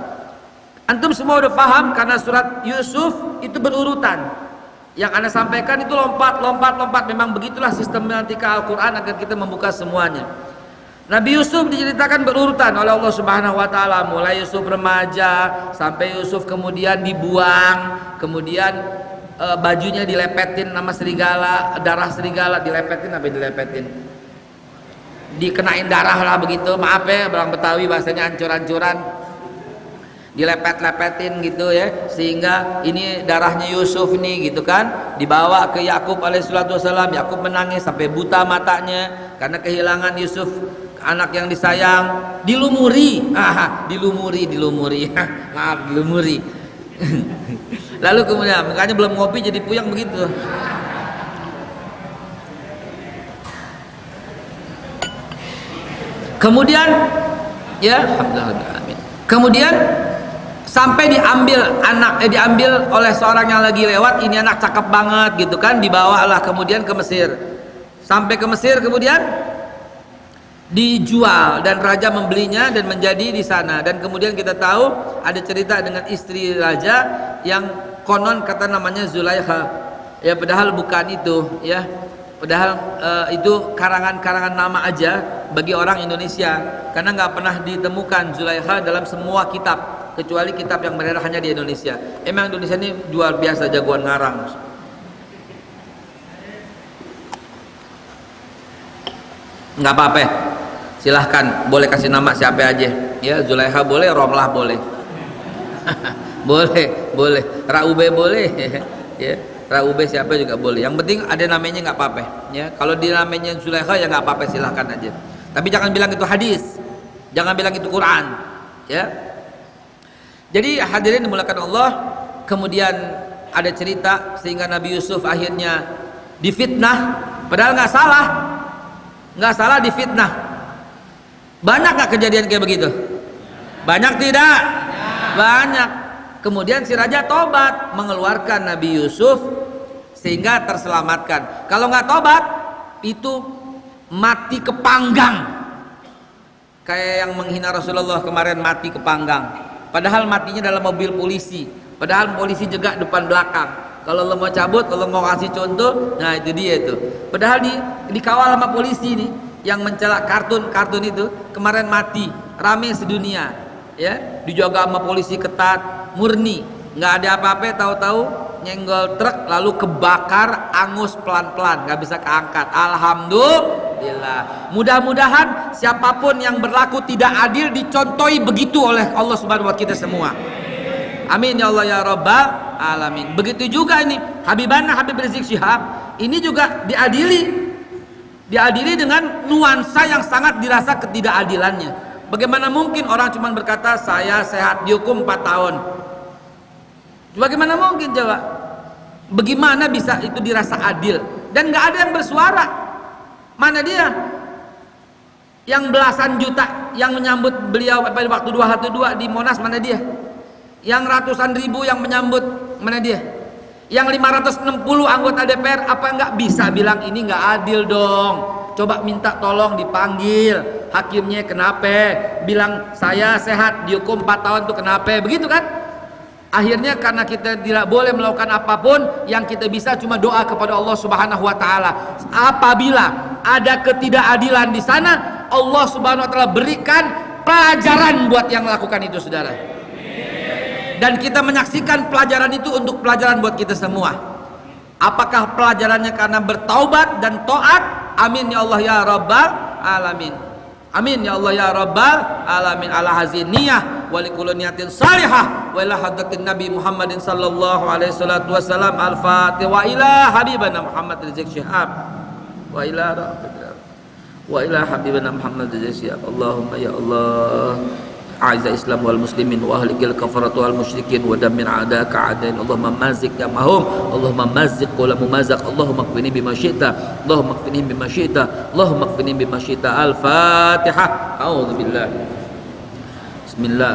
Speaker 1: Antum semua udah paham karena surat Yusuf itu berurutan. Yang Ana sampaikan itu lompat. Memang begitulah sistematika Al-Quran agar kita membuka semuanya. Nabi Yusuf diceritakan berurutan oleh Allah Subhanahu wa taala, mulai Yusuf remaja sampai Yusuf kemudian dibuang, kemudian bajunya dilepetin nama serigala, darah serigala dilepetin, dikenain darah lah begitu, maaf ya orang Betawi bahasanya ancur-ancuran, dilepet-lepetin gitu ya, sehingga ini darahnya Yusuf nih gitu kan, dibawa ke Yakub alaihissalatu wassalam. Yakub menangis sampai buta matanya karena kehilangan Yusuf, anak yang disayang. Dilumuri maaf, dilumuri. Lalu kemudian makanya belum ngopi jadi puyeng begitu. Kemudian ya alhamdulillah, amin. Kemudian sampai diambil oleh seorang yang lagi lewat, ini anak cakep banget gitu kan, dibawalah kemudian ke Mesir. Sampai ke Mesir kemudian dijual dan raja membelinya dan menjadi di sana. Dan kemudian kita tahu ada cerita dengan istri raja yang konon kata namanya Zulaikha. Ya padahal bukan itu ya. Padahal itu karangan-karangan nama aja bagi orang Indonesia, karena nggak pernah ditemukan Zulaikha dalam semua kitab kecuali kitab yang beredar hanya di Indonesia. Emang Indonesia ini luar biasa jagoan ngarang. Nggak apa-apa, silahkan boleh kasih nama siapa aja ya. Zulaikha boleh, Romlah boleh. boleh Raube boleh ya, Raube siapa juga boleh, yang penting ada namanya nggak apa-apa ya. Kalau di namanya Zulaikha ya nggak apa-apa, silahkan aja, tapi jangan bilang itu hadis, jangan bilang itu Quran ya. Jadi hadirin dimulakan Allah, kemudian ada cerita sehingga Nabi Yusuf akhirnya difitnah, padahal nggak salah difitnah. Banyak nggak kejadian kayak begitu? Banyak tidak? Banyak. Kemudian si raja tobat, mengeluarkan Nabi Yusuf sehingga terselamatkan. Kalau nggak tobat itu mati kepanggang, kayak yang menghina Rasulullah kemarin mati kepanggang. Padahal matinya dalam mobil polisi, padahal polisi juga depan belakang. Kalau lo mau cabut, kalau mau kasih contoh, nah itu dia itu. Padahal dikawal sama polisi nih, yang mencela kartun itu kemarin mati, rame sedunia, ya, dijaga sama polisi ketat, murni, nggak ada apa-apa, tahu-tahu nyenggol truk lalu kebakar, angus pelan-pelan, nggak bisa keangkat. Alhamdulillah. Mudah-mudahan siapapun yang berlaku tidak adil dicontohi begitu oleh Allah Subhanahu wa kita semua. Amin ya Allah ya Rabbal alamin. Begitu juga ini Habib Rizik Syihab, ini juga diadili dengan nuansa yang sangat dirasa ketidakadilannya. Bagaimana mungkin orang cuma berkata saya sehat dihukum 4 tahun? Bagaimana mungkin coba? Bagaimana bisa itu dirasa adil? Dan nggak ada yang bersuara. Mana dia? Yang belasan juta yang menyambut beliau pada waktu 212 di Monas, mana dia? Yang ratusan ribu yang menyambut, mana dia? Yang 560 anggota DPR, apa nggak bisa bilang ini nggak adil dong? Coba minta tolong dipanggil hakimnya, kenapa? Bilang saya sehat, dihukum 4 tahun tuh kenapa? Begitu kan? Akhirnya karena kita tidak boleh melakukan apapun, yang kita bisa cuma doa kepada Allah Subhanahu wa taala. Apabila ada ketidakadilan di sana, Allah Subhanahu wa taala berikan pelajaran buat yang melakukan itu, saudara. Dan kita menyaksikan pelajaran itu untuk pelajaran buat kita semua. Apakah pelajarannya karena bertaubat dan taat? Amin ya Allah ya Rabbal alamin. Amin ya Allah ya Rabbal alamin. Ala hazin niyah wa likulli niyatin salihah wa ila hadratin Nabi Muhammadin sallallahu alaihi wasallam. Al-Fatihah. Wa ila habibana Muhammad Rizik Syihab wa ila habibana Muhammad Rizik Syihab. Allahumma ya Allah أعز الإسلام والمسلمين وأهلك الكفرة والمشركين ودمر أعداءك أعداء اللهم مزق جمعهم اللهم مزق ولا ممزق اللهم اكفني بما شئت اللهم اكفني بما شئت اللهم اكفني بما شئت. الفاتحة. أعوذ بالله. بسم الله.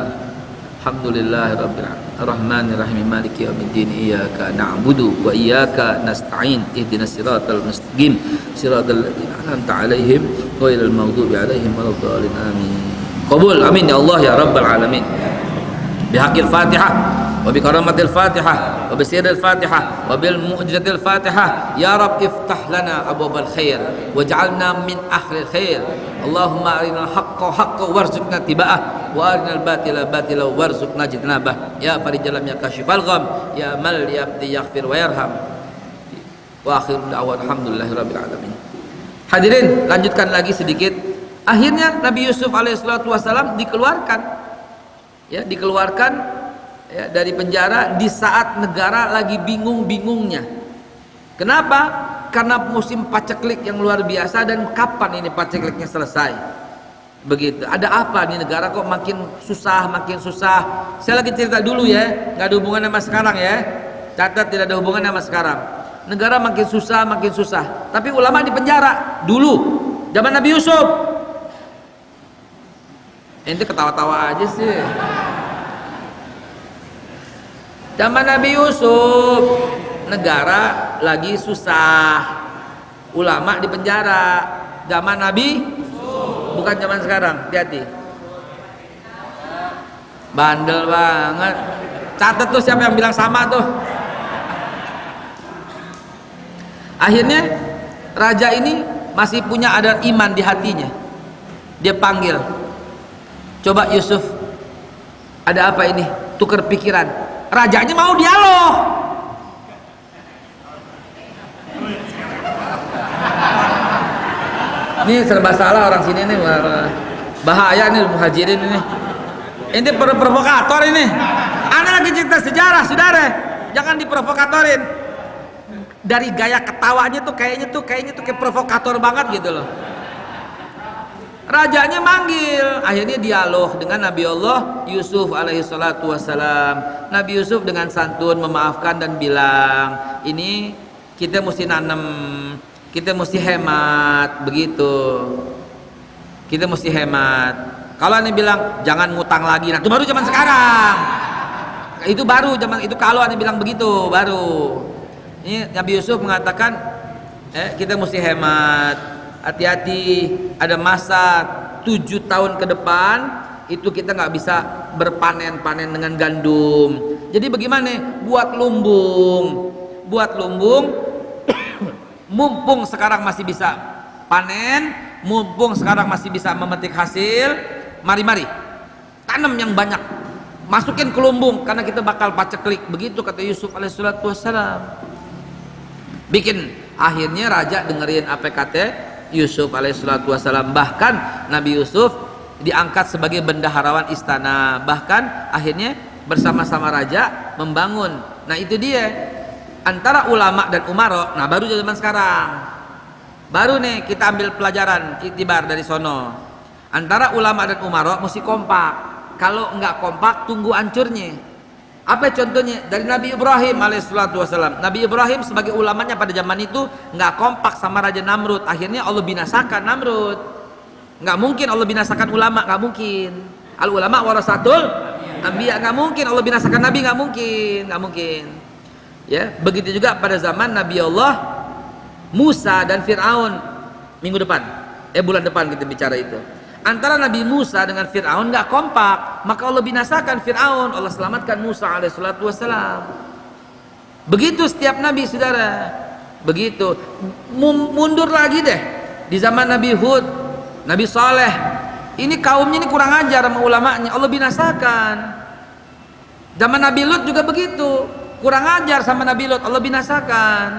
Speaker 1: الحمد لله رب العالمين الرحمن الرحيم مالك يوم الدين إياك نعبد وإياك نستعين اهدنا الصراط المستقيم صراط الذين أنعمت عليهم غير المغضوب عليهم ولا الضالين آمين. Qabul, amin ya Allah ya Rabbal alamin. Bihaqil Fatihah wa bi karamatil Fatihah wa bi sirril Fatihah wa bil mu'jizatil Fatihah ya Rabb iftah lana abwabal khair waj'alna min ahlil khair. Allahumma arinal haqqa haqqan warzuqna tiba'ah wa arinal batila batila warzuqna jitnabah. Ya farijalam ya kashifal gham ya mal yabdi yaghfir wa yarham. Wa akhir da'wan alhamdulillahi rabbil alamin. Hadirin, lanjutkan lagi sedikit. Akhirnya Nabi Yusuf alaihissalam dikeluarkan, ya, dikeluarkan ya, dari penjara di saat negara lagi bingung-bingungnya. Kenapa? Karena musim paceklik yang luar biasa, dan kapan ini pacekliknya selesai? Begitu. Ada apa nih negara kok makin susah, makin susah? Saya lagi cerita dulu ya, nggak ada hubungan sama sekarang ya. Catat, tidak ada hubungan sama sekarang. Negara makin susah, makin susah. Tapi ulama di penjara dulu, zaman Nabi Yusuf. Ente ketawa-tawa aja sih. Zaman Nabi Yusuf, negara lagi susah, ulama di penjara. Zaman Nabi, bukan zaman sekarang. Hati-hati. Bandel banget. Catat tuh siapa yang bilang sama tuh. Akhirnya raja ini masih punya ada iman di hatinya. Dia panggil, coba Yusuf, ada apa ini? Tukar pikiran. Rajanya mau dialog. Ini serba salah orang sini nih, bahaya nih muhajirin ini. Ini provokator ini. Anda lagi cerita sejarah, saudara. Jangan diprovokatorin. Dari gaya ketawanya tuh kayaknya kayak provokator banget gitu loh. Rajanya manggil, akhirnya dialog dengan Nabi Allah Yusuf alaihi salatu wassalam. Nabi Yusuf dengan santun memaafkan dan bilang, ini kita mesti nanam, kita mesti hemat, begitu. Kita mesti hemat. Kalau Anda bilang jangan ngutang lagi, nah itu baru zaman sekarang. Itu baru zaman itu, kalau Anda bilang begitu baru. Ini Nabi Yusuf mengatakan, kita mesti hemat. Hati-hati, ada masa 7 tahun ke depan itu kita nggak bisa berpanen-panen dengan gandum. Jadi bagaimana? Buat lumbung mumpung sekarang masih bisa panen, mumpung sekarang masih bisa memetik hasil, mari tanam yang banyak, masukin ke lumbung karena kita bakal paceklik. Begitu kata Yusuf alaihissalatu wassalam. Bikin, akhirnya raja dengerin apa kata Yusuf alaihissalatu wassalam. Bahkan Nabi Yusuf diangkat sebagai bendaharawan istana. Bahkan akhirnya bersama-sama raja membangun. Nah itu dia antara ulama dan umaro. Nah baru zaman sekarang, baru nih kita ambil pelajaran iktibar dari sono. Antara ulama dan umaro mesti kompak. Kalau nggak kompak tunggu hancurnya. Apa contohnya? Dari Nabi Ibrahim alaihissalatu wassalam. Nabi Ibrahim sebagai ulamanya pada zaman itu nggak kompak sama Raja Namrud. Akhirnya Allah binasakan Namrud. Nggak mungkin Allah binasakan ulama, nggak mungkin. Al ulama warasatul anbiya, nggak mungkin Allah binasakan nabi, nggak mungkin, nggak mungkin. Ya, begitu juga pada zaman Nabi Allah Musa dan Fir'aun minggu depan, bulan depan kita bicara itu. Antara Nabi Musa dengan Fir'aun nggak kompak, maka Allah binasakan Fir'aun, Allah selamatkan Musa alaihissalatu wassalam. Begitu setiap nabi, saudara. Begitu. Mundur lagi deh di zaman Nabi Hud, Nabi Saleh. Ini kaumnya ini kurang ajar sama ulamanya, Allah binasakan. Zaman Nabi Lut juga begitu, kurang ajar sama Nabi Lut, Allah binasakan.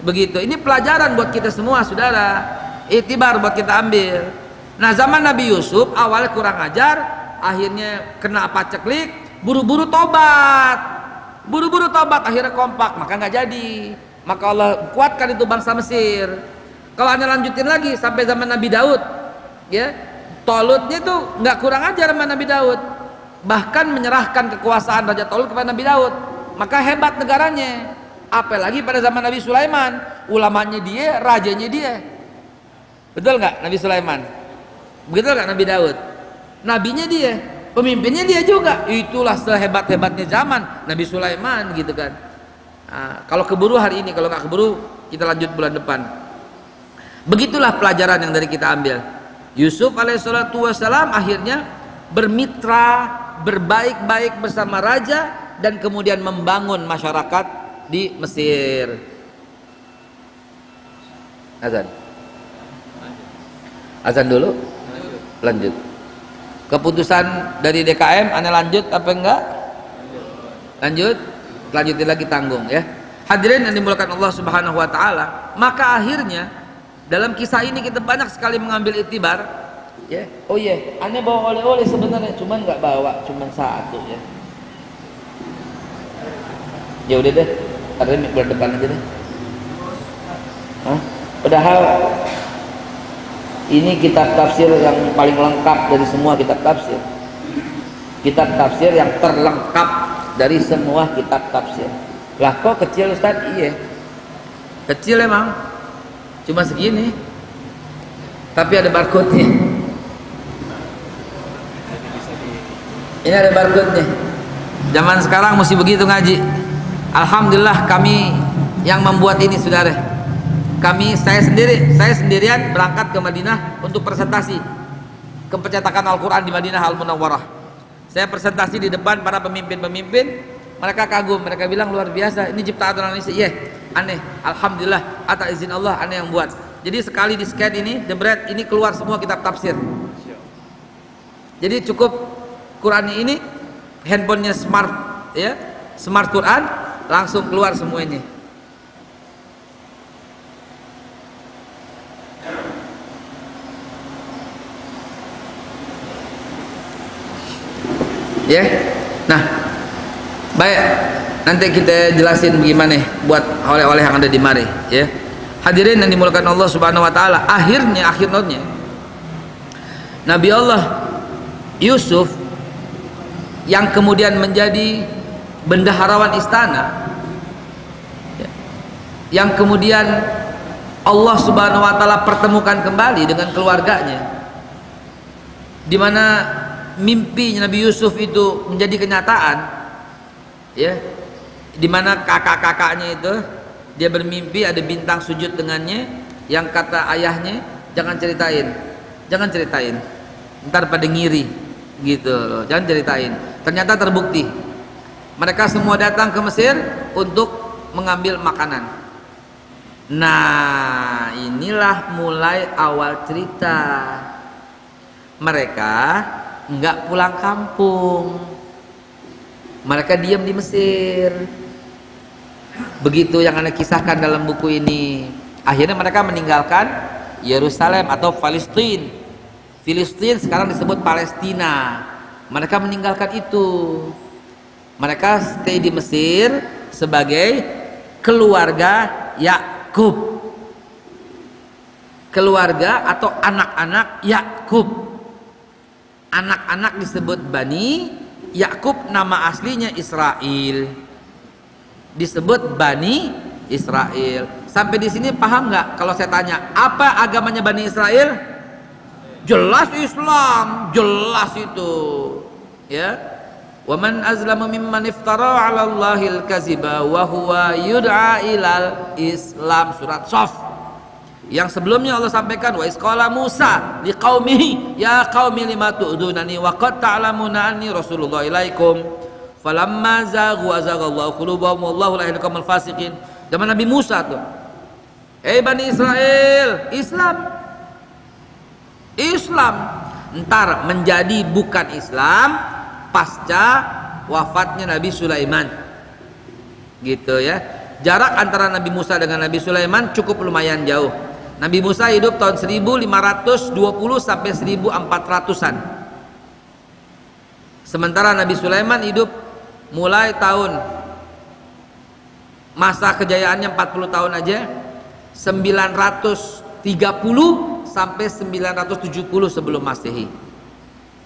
Speaker 1: Begitu. Ini pelajaran buat kita semua, saudara. Iktibar buat kita ambil. Nah, zaman Nabi Yusuf awalnya kurang ajar, akhirnya kena paceklik, buru-buru tobat. Buru-buru tobat, akhirnya kompak, maka nggak jadi. Maka Allah kuatkan itu bangsa Mesir. Kalau Anda lanjutin lagi sampai zaman Nabi Daud, ya, Tolutnya itu nggak kurang ajar sama Nabi Daud. Bahkan menyerahkan kekuasaan Raja Tolut kepada Nabi Daud. Maka hebat negaranya. Apalagi pada zaman Nabi Sulaiman, ulamanya dia, rajanya dia. Betul nggak Nabi Sulaiman? Begitu nggak Nabi Daud? Nabinya dia, pemimpinnya dia juga. Itulah sehebat-hebatnya zaman Nabi Sulaiman, gitu kan. Nah, kalau keburu hari ini, kalau nggak keburu kita lanjut bulan depan. Begitulah pelajaran yang dari kita ambil. Yusuf alaihissalatu wassalam akhirnya bermitra, berbaik-baik bersama raja, dan kemudian membangun masyarakat di Mesir. Azan. Azan dulu. Lanjut. Keputusan dari DKM, Anda lanjut apa enggak? Lanjut. Lanjutin lagi, tanggung ya. Hadirin yang dimuliakan Allah Subhanahu wa taala, maka akhirnya dalam kisah ini kita banyak sekali mengambil iktibar ya. Oh iya, Anda bawa oleh-oleh sebenarnya, cuman nggak bawa, cuman satu ya. Ya udah deh, ada bulan depan aja deh. Padahal ini kitab tafsir yang paling lengkap dari semua kitab tafsir. Kitab tafsir yang terlengkap dari semua kitab tafsir. Lah kok kecil Ustaz? Iya, kecil emang, cuma segini, tapi ada barcode-nya. Ini ada barcode-nya. Zaman sekarang mesti begitu ngaji. Alhamdulillah kami yang membuat ini, saudara. Saya sendirian berangkat ke Madinah untuk presentasi ke percetakan Al-Quran di Madinah Al-Munawwarah. Saya presentasi di depan para pemimpin-pemimpin, mereka kagum, mereka bilang luar biasa, ini ciptaan Indonesia. Iya, aneh, alhamdulillah, atas izin Allah aneh yang buat. Jadi sekali di scan ini, jebret, ini keluar semua kitab tafsir. Jadi cukup Quran ini, handphonenya smart, ya, smart Quran, langsung keluar semuanya. Ya, nah, baik, nanti kita jelasin bagaimana buat oleh-oleh yang ada di mari. Ya, hadirin yang dimuliakan Allah Subhanahu Wa Taala. Akhirnya Nabi Allah Yusuf yang kemudian menjadi bendaharawan istana, yang kemudian Allah Subhanahu Wa Taala pertemukan kembali dengan keluarganya, di mana mimpi Nabi Yusuf itu menjadi kenyataan, ya, dimana kakak-kakaknya itu dia bermimpi ada bintang sujud dengannya, yang kata ayahnya jangan ceritain, ntar pada ngiri gitu loh, jangan ceritain. Ternyata terbukti mereka semua datang ke Mesir untuk mengambil makanan. Nah, inilah mulai awal cerita. Mereka enggak pulang kampung, mereka diam di Mesir. Begitu yang Anda kisahkan dalam buku ini. Akhirnya mereka meninggalkan Yerusalem atau Palestina. Filistin sekarang disebut Palestina. Mereka meninggalkan itu. Mereka stay di Mesir sebagai keluarga Yakub, keluarga atau anak-anak Yakub. Anak-anak disebut Bani Yakub, nama aslinya Israel, disebut Bani Israel. Sampai di sini paham nggak? Kalau saya tanya apa agamanya Bani Israel? Jelas Islam, jelas itu. Ya. Wa man azlamu mimman iftara 'ala Allahil kadziba wa huwa yud'a ilal Islam, surat Shaf. Yang sebelumnya Allah sampaikan, wa isqala Musa liqaumihi ya qaumi lima tu'dunani wa qad ta'lamuna anni rasulullah ilaikum falamma zaghu azaghallahu qulubahum wallahu la yahdil qaumal fasiqin. Zaman Nabi Musa tuh, Bani Israel, Islam ntar menjadi bukan Islam pasca wafatnya Nabi Sulaiman, gitu ya. Jarak antara Nabi Musa dengan Nabi Sulaiman cukup lumayan jauh. Nabi Musa hidup tahun 1520 sampai 1400-an. Sementara Nabi Sulaiman hidup mulai tahun, masa kejayaannya 40 tahun aja, 930 sampai 970 sebelum Masehi.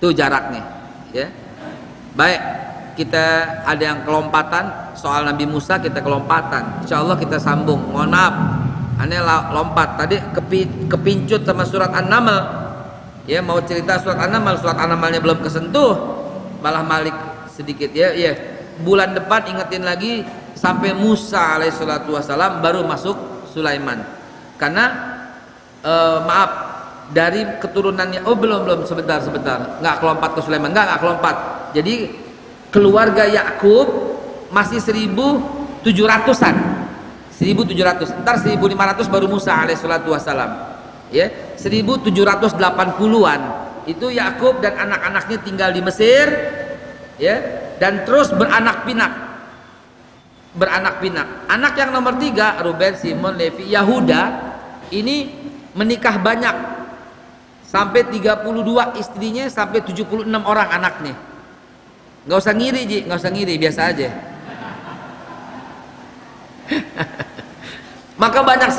Speaker 1: Itu jaraknya, ya. Baik, kita ada yang kelompatan soal Nabi Musa, kita kelompatan. Insya Allah kita sambung. Mohon maaf, aneh lompat tadi kepincut sama surat An-Naml. Ya, mau cerita surat An-Naml, surat An-Namlnya belum kesentuh, malah malik sedikit ya. Ya, bulan depan ingetin lagi sampai Musa alaihissalatu wassalam baru masuk Sulaiman. Karena maaf, dari keturunannya belum sebentar nggak kelompat ke Sulaiman, nggak kelompat. Jadi keluarga Yakub masih 1700-an, 1700, ntar 1500 baru Musa alaihissalatu wassalam, ya. 1780-an itu Yakub dan anak-anaknya tinggal di Mesir, ya, dan terus beranak pinak. Anak yang nomor 3 Ruben, Simon, Levi, Yahuda ini menikah banyak sampai 32 istrinya, sampai 76 orang anaknya. Nggak usah ngiri Ji, nggak usah ngiri, biasa aja. Maka banyak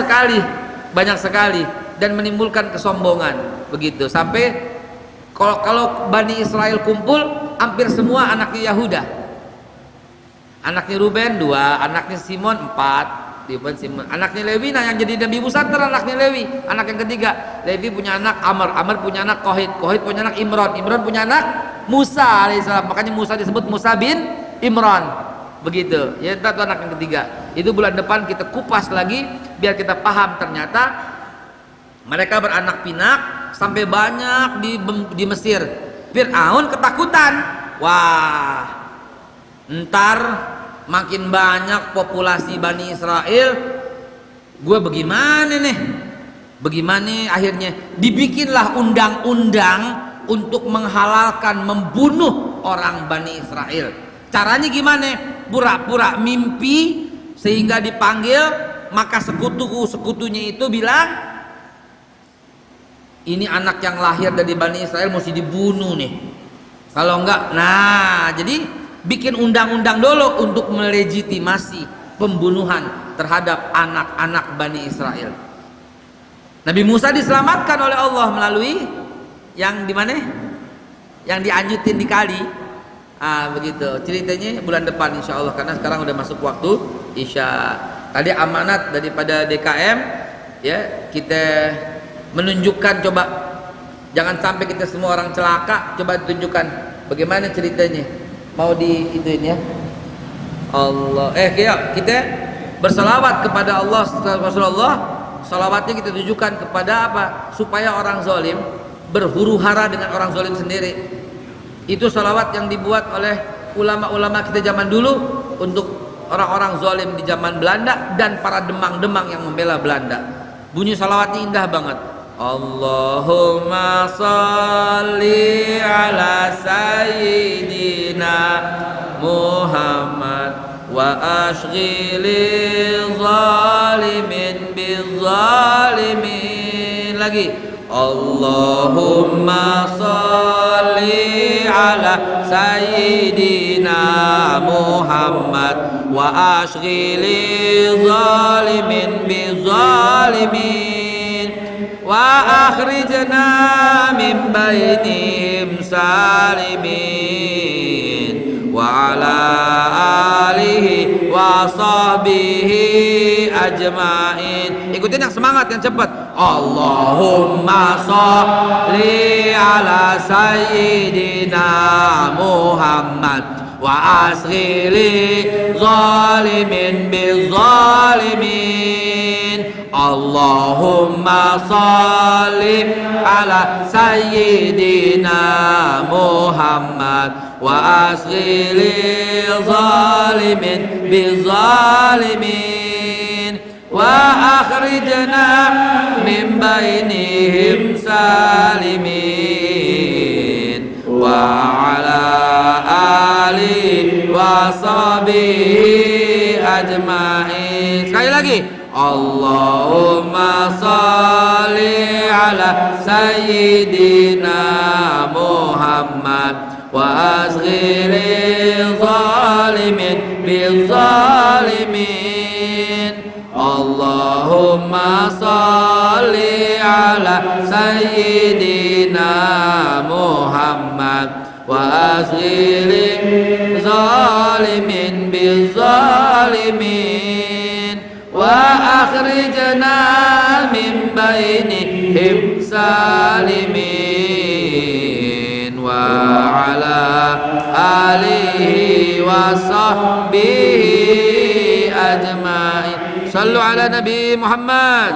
Speaker 1: sekali dan menimbulkan kesombongan begitu. Sampai kalau Bani Israel kumpul hampir semua anaknya Yahuda. Anaknya Ruben 2, anaknya Simon 4. Anaknya Lewi, nah yang jadi Nabi Musa anaknya Lewi. Anak yang ketiga, Levi punya anak Amr punya anak Kohit punya anak Imron punya anak Musa alaihissalam. Makanya Musa disebut Musa bin Imron, begitu ya. Itu anak yang ketiga. Itu bulan depan kita kupas lagi biar kita paham. Ternyata mereka beranak pinak sampai banyak di Mesir. Fir'aun ketakutan, wah ntar makin banyak populasi Bani Israel, gue bagaimana akhirnya dibikinlah undang-undang untuk menghalalkan membunuh orang Bani Israel. Caranya gimana? Pura-pura mimpi sehingga dipanggil, maka sekutunya itu bilang, ini anak yang lahir dari Bani Israel mesti dibunuh nih, kalau enggak. Nah, jadi bikin undang-undang dulu untuk melegitimasi pembunuhan terhadap anak-anak Bani Israel. Nabi Musa diselamatkan oleh Allah melalui yang di mana? Yang dianyutin di kali. Begitu. Ceritanya bulan depan insya Allah, karena sekarang udah masuk waktu Isya. Tadi amanat daripada DKM, ya, kita menunjukkan, coba jangan sampai kita semua orang celaka. Coba tunjukkan bagaimana ceritanya. Mau di ituin ya Allah. Kita bersalawat kepada Allah, Rasulullah. Salawatnya kita tujukan kepada apa? Supaya orang zalim berhuru-hara dengan orang zalim sendiri. Itu salawat yang dibuat oleh ulama-ulama kita zaman dulu untuk orang-orang zalim di zaman Belanda dan para demang-demang yang membela Belanda. Bunyi salawatnya indah banget. Allahumma salli ala sayyidina Muhammad wa ashghili zalimin bizzalimin. Lagi Allahumma salli ala sayyidina Muhammad wa ashghili zalimin bizzalimin wa akhrijna min bainihim salimin wa ala alihi wa sahbihi ajma'in. Ikutin yang semangat, yang cepat. Allahumma sholli ala sayyidina Muhammad wa asghili zalimin bizzalimin. Allahumma sholli ala sayyidina Muhammad wa asghili zalimin bizzalimin wa akhrijna min bainihim salimin wa ala alihi wa sahbihi ajma'in. Sekali lagi, Allahumma sholli ala sayyidina Muhammad wa asghili zalimin bizzalimin. Allahumma sholli ala sayyidina Muhammad wa asghili zalimin bizzalimin wa akhrijna min bainihim salimin wa ala alihi wa sahbihi ajma'in. Sallu ala Nabi Muhammad.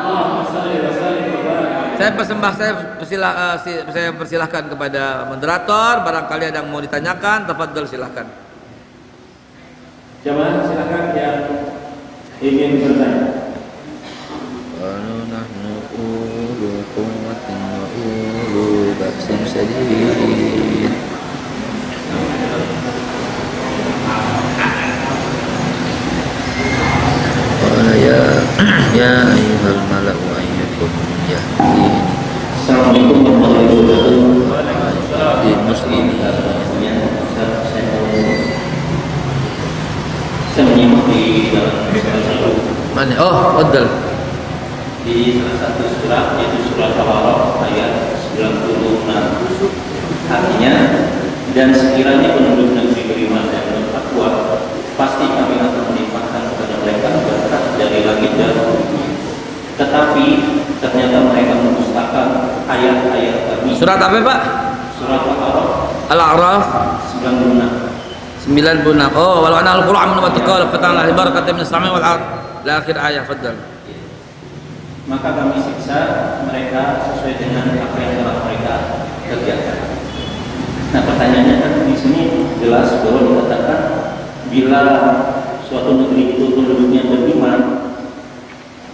Speaker 1: Saya persilahkan kepada moderator, barangkali ada yang mau ditanyakan, tafadhol silahkan.
Speaker 3: Jamaah silakan yang ingin bertanya.
Speaker 1: Nahnu ulu quwwatin wa ulu ba'sin sadid. Ya ayyuhal mala'u ayyukum yahdini.
Speaker 3: Assalamualaikum warahmatullahi wabarakatuh.
Speaker 1: Di muslimin.
Speaker 3: Saya menyimak di dalam salah satu
Speaker 1: Mana? Oh, Odal.
Speaker 3: di salah satu surat, yaitu surat Al-A'raf ayat 96. Artinya, dan sekiranya penduduk negeri beriman dan bertakwa, pasti kami akan melimpahkan kepada mereka berkat dari langit dan bumi. Tetapi ternyata mereka mendustakan ayat-ayat kami.
Speaker 1: Surat apa, Pak?
Speaker 3: Surat Al-A'raf.
Speaker 1: Al-A'raf
Speaker 3: 96.
Speaker 1: Oh, walau anna al-Qur'an min mataqal fatana li barakatin min as-sama'i wal ard. La akhir ayat, fadhal.
Speaker 3: Maka kami siksa mereka sesuai dengan apa yang telah mereka kerjakan. Nah, pertanyaannya kan di sini jelas bahwa dikatakan bila suatu negeri itu penduduknya beriman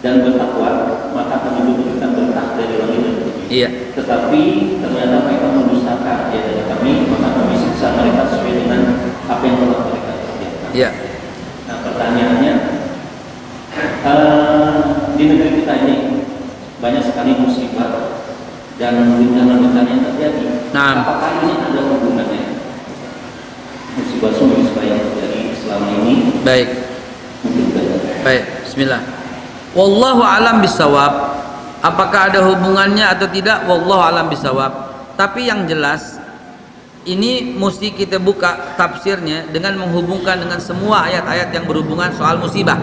Speaker 3: dan bertakwa, maka kami diberikan berkah dari langit dan bumi.
Speaker 1: Iya.
Speaker 3: Tetapi ternyata mereka mendustakan ayat dari kami, maka kami siksa mereka sesuai dengan apa yang telah mereka kerjakan.
Speaker 1: Iya.
Speaker 3: Nah, pertanyaannya, di negeri kita ini banyak sekali musibah dan bencana-bencana yang terjadi.
Speaker 1: Nah.
Speaker 3: Apakah ini ada hubungannya? Musibah yang terjadi selama ini.
Speaker 1: Baik. Baik, bismillah. Wallahu alam bisawab. Apakah ada hubungannya atau tidak? Wallahu alam bisawab. Tapi yang jelas ini mesti kita buka tafsirnya dengan menghubungkan dengan semua ayat-ayat yang berhubungan soal musibah.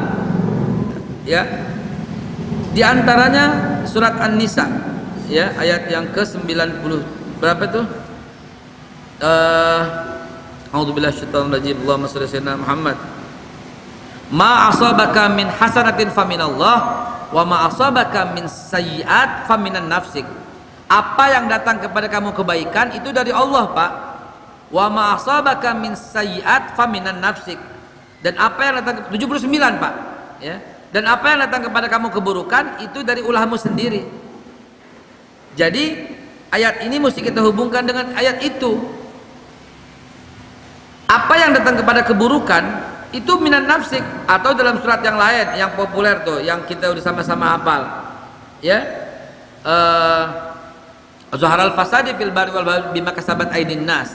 Speaker 1: Ya. Di antaranya surat An-Nisa, ya, ayat yang ke-90. Berapa itu? A'udzubillahi minasyaitonir rajim. Allahumma shalli ala sayyidina Muhammad. Ma asabaka min hasanatin faminallah wa ma asabaka min sayyi'at faminan nafsik. Apa yang datang kepada kamu kebaikan itu dari Allah, Pak. Wa ma asabaka min sayyi'at faminan nafsik. Dan apa yang datang 79, Pak, ya. Dan apa yang datang kepada kamu keburukan itu dari ulahmu sendiri. Jadi ayat ini mesti kita hubungkan dengan ayat itu. Apa yang datang kepada keburukan itu minan nafsik, atau dalam surat yang lain yang populer tuh, yang kita udah sama-sama hafal, ya, Zuharal fasadi fil barri wal bahri bima kasabat aydin nas.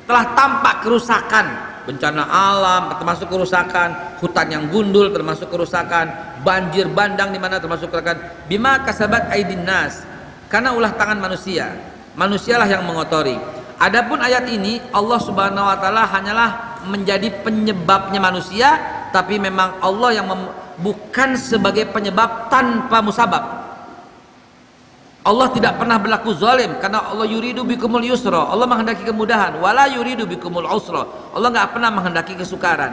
Speaker 1: Telah tampak kerusakan, bencana alam termasuk kerusakan, hutan yang gundul termasuk kerusakan, banjir bandang di mana termasuk kerusakan, bima kasabat aydin nas, karena ulah tangan manusia. Manusialah yang mengotori. Adapun ayat ini Allah Subhanahu wa taala hanyalah menjadi penyebabnya manusia tapi memang Allah yang bukan sebagai penyebab tanpa musabab. Allah tidak pernah berlaku zalim karena Allah yuridu bikumul yusra. Allah menghendaki kemudahan, wala yuridu bikumul usra. Allah nggak pernah menghendaki kesukaran.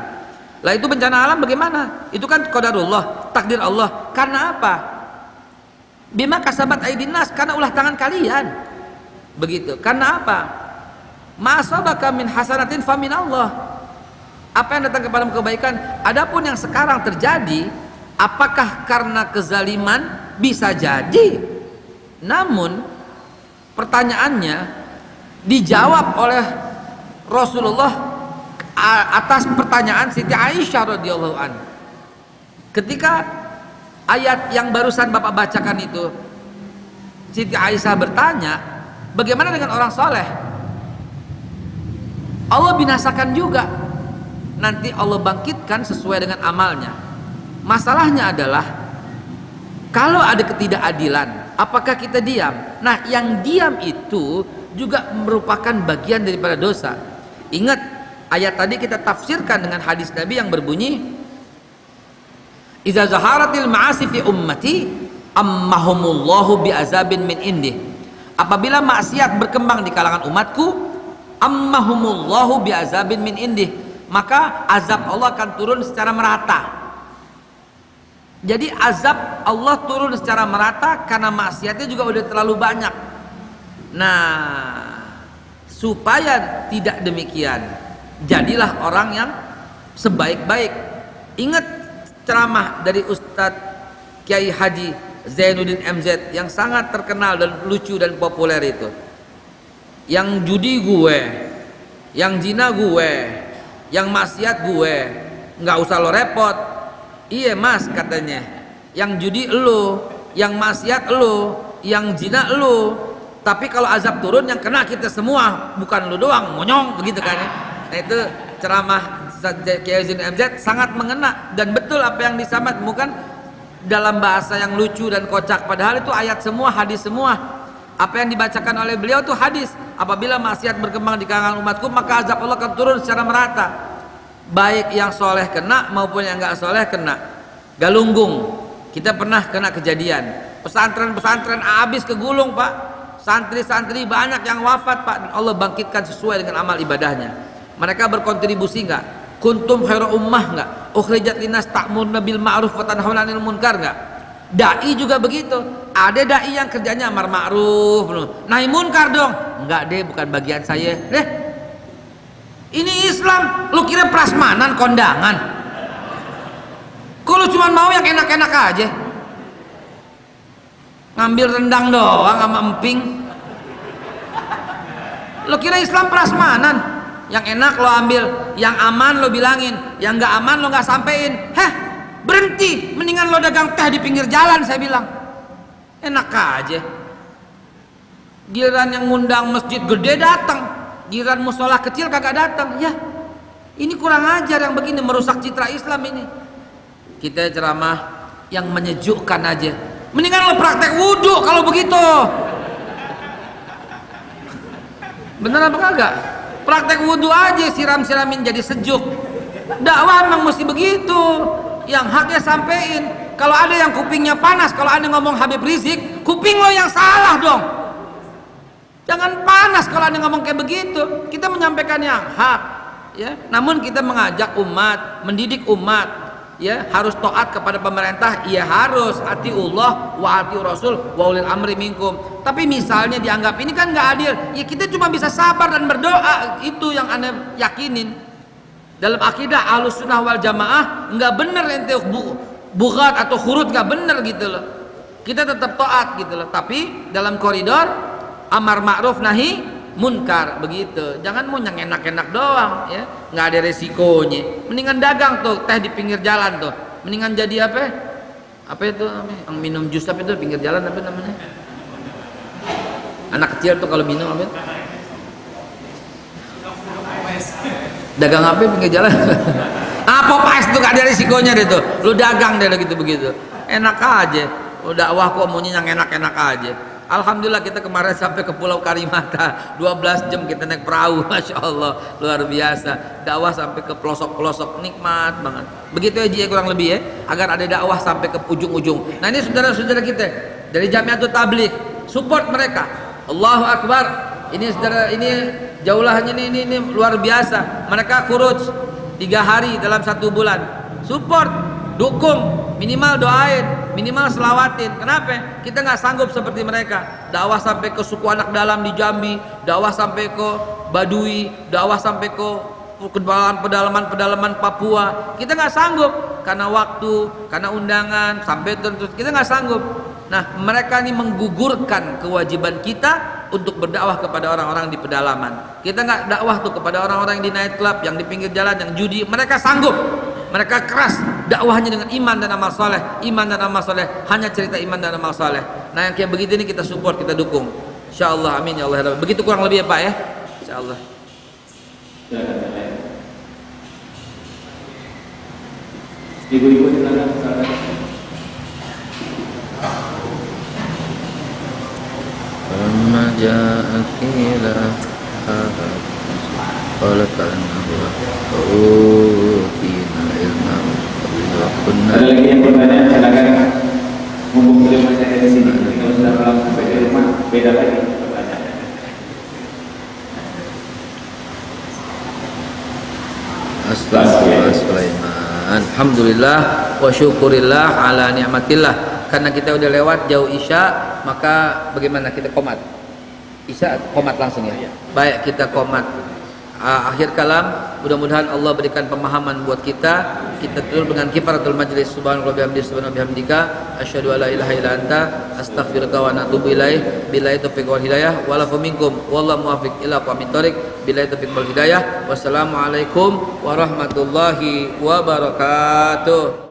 Speaker 1: Lah itu bencana alam bagaimana? Itu kan qadarullah, takdir Allah. Karena apa? Bima kasabat aydin nas, karena ulah tangan kalian. Begitu. Karena apa? Ma asabaka min hasanatin fa min Allah. Apa yang datang kepadamu kebaikan, adapun yang sekarang terjadi, apakah karena kezaliman? Bisa jadi. Namun pertanyaannya dijawab oleh Rasulullah atas pertanyaan Siti Aisyah radhiyallahu anha. Ketika ayat yang barusan Bapak bacakan itu, Siti Aisyah bertanya, bagaimana dengan orang soleh? Allah binasakan juga, nanti Allah bangkitkan sesuai dengan amalnya. Masalahnya adalah kalau ada ketidakadilan, apakah kita diam? Nah, yang diam itu juga merupakan bagian daripada dosa. Ingat, ayat tadi kita tafsirkan dengan hadis Nabi yang berbunyi, "Idza zaharatil ma'asi fi ummati ammahumullahu bi'azabin min indih." Apabila maksiat berkembang di kalangan umatku, ammahumullahu bi'azabin min indih, maka azab Allah akan turun secara merata. Jadi azab Allah turun secara merata karena maksiatnya juga udah terlalu banyak. Nah, supaya tidak demikian, jadilah orang yang sebaik-baik. Ingat ceramah dari Ustadz Kiai Haji Zainuddin MZ yang sangat terkenal dan lucu dan populer itu. Yang judi gue, yang zina gue, yang maksiat gue, nggak usah lo repot. Iya mas, katanya, yang judi elu, yang maksiat elu, yang zina elu. Tapi kalau azab turun yang kena kita semua, bukan lu doang, monyong, begitu kan ya. Nah itu ceramah Kiai Zainuddin MZ sangat mengena, dan betul apa yang disampaikan, bukan dalam bahasa yang lucu dan kocak, padahal itu ayat semua, hadis semua. Apa yang dibacakan oleh beliau itu hadis. Apabila maksiat berkembang di kalangan umatku, maka azab Allah akan turun secara merata. Baik yang soleh kena maupun yang nggak soleh kena. Galunggung, kita pernah kena kejadian. Pesantren-pesantren habis kegulung pak. Santri-santri banyak yang wafat pak. Dan Allah bangkitkan sesuai dengan amal ibadahnya. Mereka berkontribusi nggak? Kuntum khairu ummah nggak? Ukhrijat linas ta'muruna bil ma'ruf wa tanhauna 'anil munkar nggak? Dai juga begitu. Ada dai yang kerjanya amar ma'ruf, nahi munkar dong. Enggak deh, bukan bagian saya. Deh, ini Islam, lu kira prasmanan kondangan? Kok lu cuma mau yang enak-enak aja? Ngambil rendang doang sama emping. Lu kira Islam prasmanan? Yang enak lo ambil, yang aman lo bilangin, yang nggak aman lo nggak sampein. Heh, berhenti, mendingan lo dagang teh di pinggir jalan, saya bilang. Enak aja. Giliran yang ngundang masjid gede datang, giliran musola kecil kagak datang. Ya, ini kurang ajar yang begini, merusak citra Islam ini. Kita ceramah yang menyejukkan aja. Mendingan lo praktek wudhu kalau begitu. Bener apa kagak? Praktek wudhu aja, siram-siramin jadi sejuk. Dakwah memang mesti begitu. Yang haknya sampein. Kalau ada yang kupingnya panas, kalau ada ngomong Habib Rizik, kuping lo yang salah dong. Jangan panas kalau ada ngomong kayak begitu. Kita menyampaikan yang hak, ya. Namun kita mengajak umat, mendidik umat, ya, harus taat kepada pemerintah. Iya harus, atiullah wa atiur rasul wa ulil amri minkum. Tapi misalnya dianggap ini kan nggak adil, ya kita cuma bisa sabar dan berdoa. Itu yang Anda yakinin. Dalam akidah Ahlus Sunnah wal Jamaah nggak bener ente bughat atau khurut, nggak bener gitu loh. Kita tetap taat gitu loh. Tapi dalam koridor amar ma'ruf nahi munkar, begitu. Jangan mau yang enak-enak doang, ya, nggak ada resikonya. Mendingan dagang tuh teh di pinggir jalan tuh. Mendingan jadi apa itu yang minum jus tapi itu pinggir jalan, apa namanya, anak kecil tuh kalau minum apa, dagang apa pinggir jalan. Apa pas tuh gak ada resikonya deh tuh. Lu dagang deh gitu begitu. Enak aja. Udah wah kok maunya yang enak-enak aja. Alhamdulillah kita kemarin sampai ke Pulau Karimata 12 jam kita naik perahu. Masya Allah, luar biasa. Dakwah sampai ke pelosok-pelosok, nikmat banget. Begitu ya Ji, kurang lebih ya, agar ada dakwah sampai ke ujung-ujung. Nah ini saudara-saudara kita dari Jamiatul Tabligh, support mereka. Allahu Akbar. Ini saudara, ini jaulahnya ini luar biasa. Mereka khuruj 3 hari dalam 1 bulan. Support, dukung, minimal doain, minimal selawatin. Kenapa? Kita nggak sanggup seperti mereka. Dakwah sampai ke suku anak dalam di Jambi, dakwah sampai ke Baduy, dakwah sampai ke pedalaman Papua. Kita nggak sanggup karena waktu, karena undangan, sampai terus kita nggak sanggup. Nah, mereka ini menggugurkan kewajiban kita untuk berdakwah kepada orang-orang di pedalaman. Kita nggak dakwah tuh kepada orang-orang yang di night club, yang di pinggir jalan, yang judi. Mereka sanggup, mereka keras dakwahnya dengan iman dan amal soleh, iman dan amal soleh, hanya cerita iman dan amal soleh. Nah, yang kayak begitu ini kita support, kita dukung. Insya Allah, amin ya Allah. Begitu kurang lebih ya Pak ya. Insya Allah.
Speaker 3: Ibu-ibu silakan.
Speaker 1: Amma ja'akila qala ka'annahu utina ilma wa kunna.
Speaker 3: Ada lagi yang bertanya, silakan. Mumpung beliau masih ada di sini, kalau sudah pulang sampai di rumah beda lagi pertanyaan.
Speaker 1: Assalamualaikum. Alhamdulillah wa syukurillah ala ni'matillah. Karena kita udah lewat jauh Isya, maka bagaimana kita qomat? Isya qomat langsung ya. Baik, kita qomat. Akhir kalam, mudah-mudahan Allah berikan pemahaman buat kita. Kita tutup dengan kifaratul majlis. Subhanallah bihamdihi subhanahu bihamdika asyhadu alla ilaha illa anta astaghfiruka wa atubu ilaih. Billahi taufiq wal hidayah. Walakum minkum wallahu muwaffiq ila aqwamit thoriq. Billahi taufiq wal hidayah. Wassalamualaikum warahmatullahi wabarakatuh.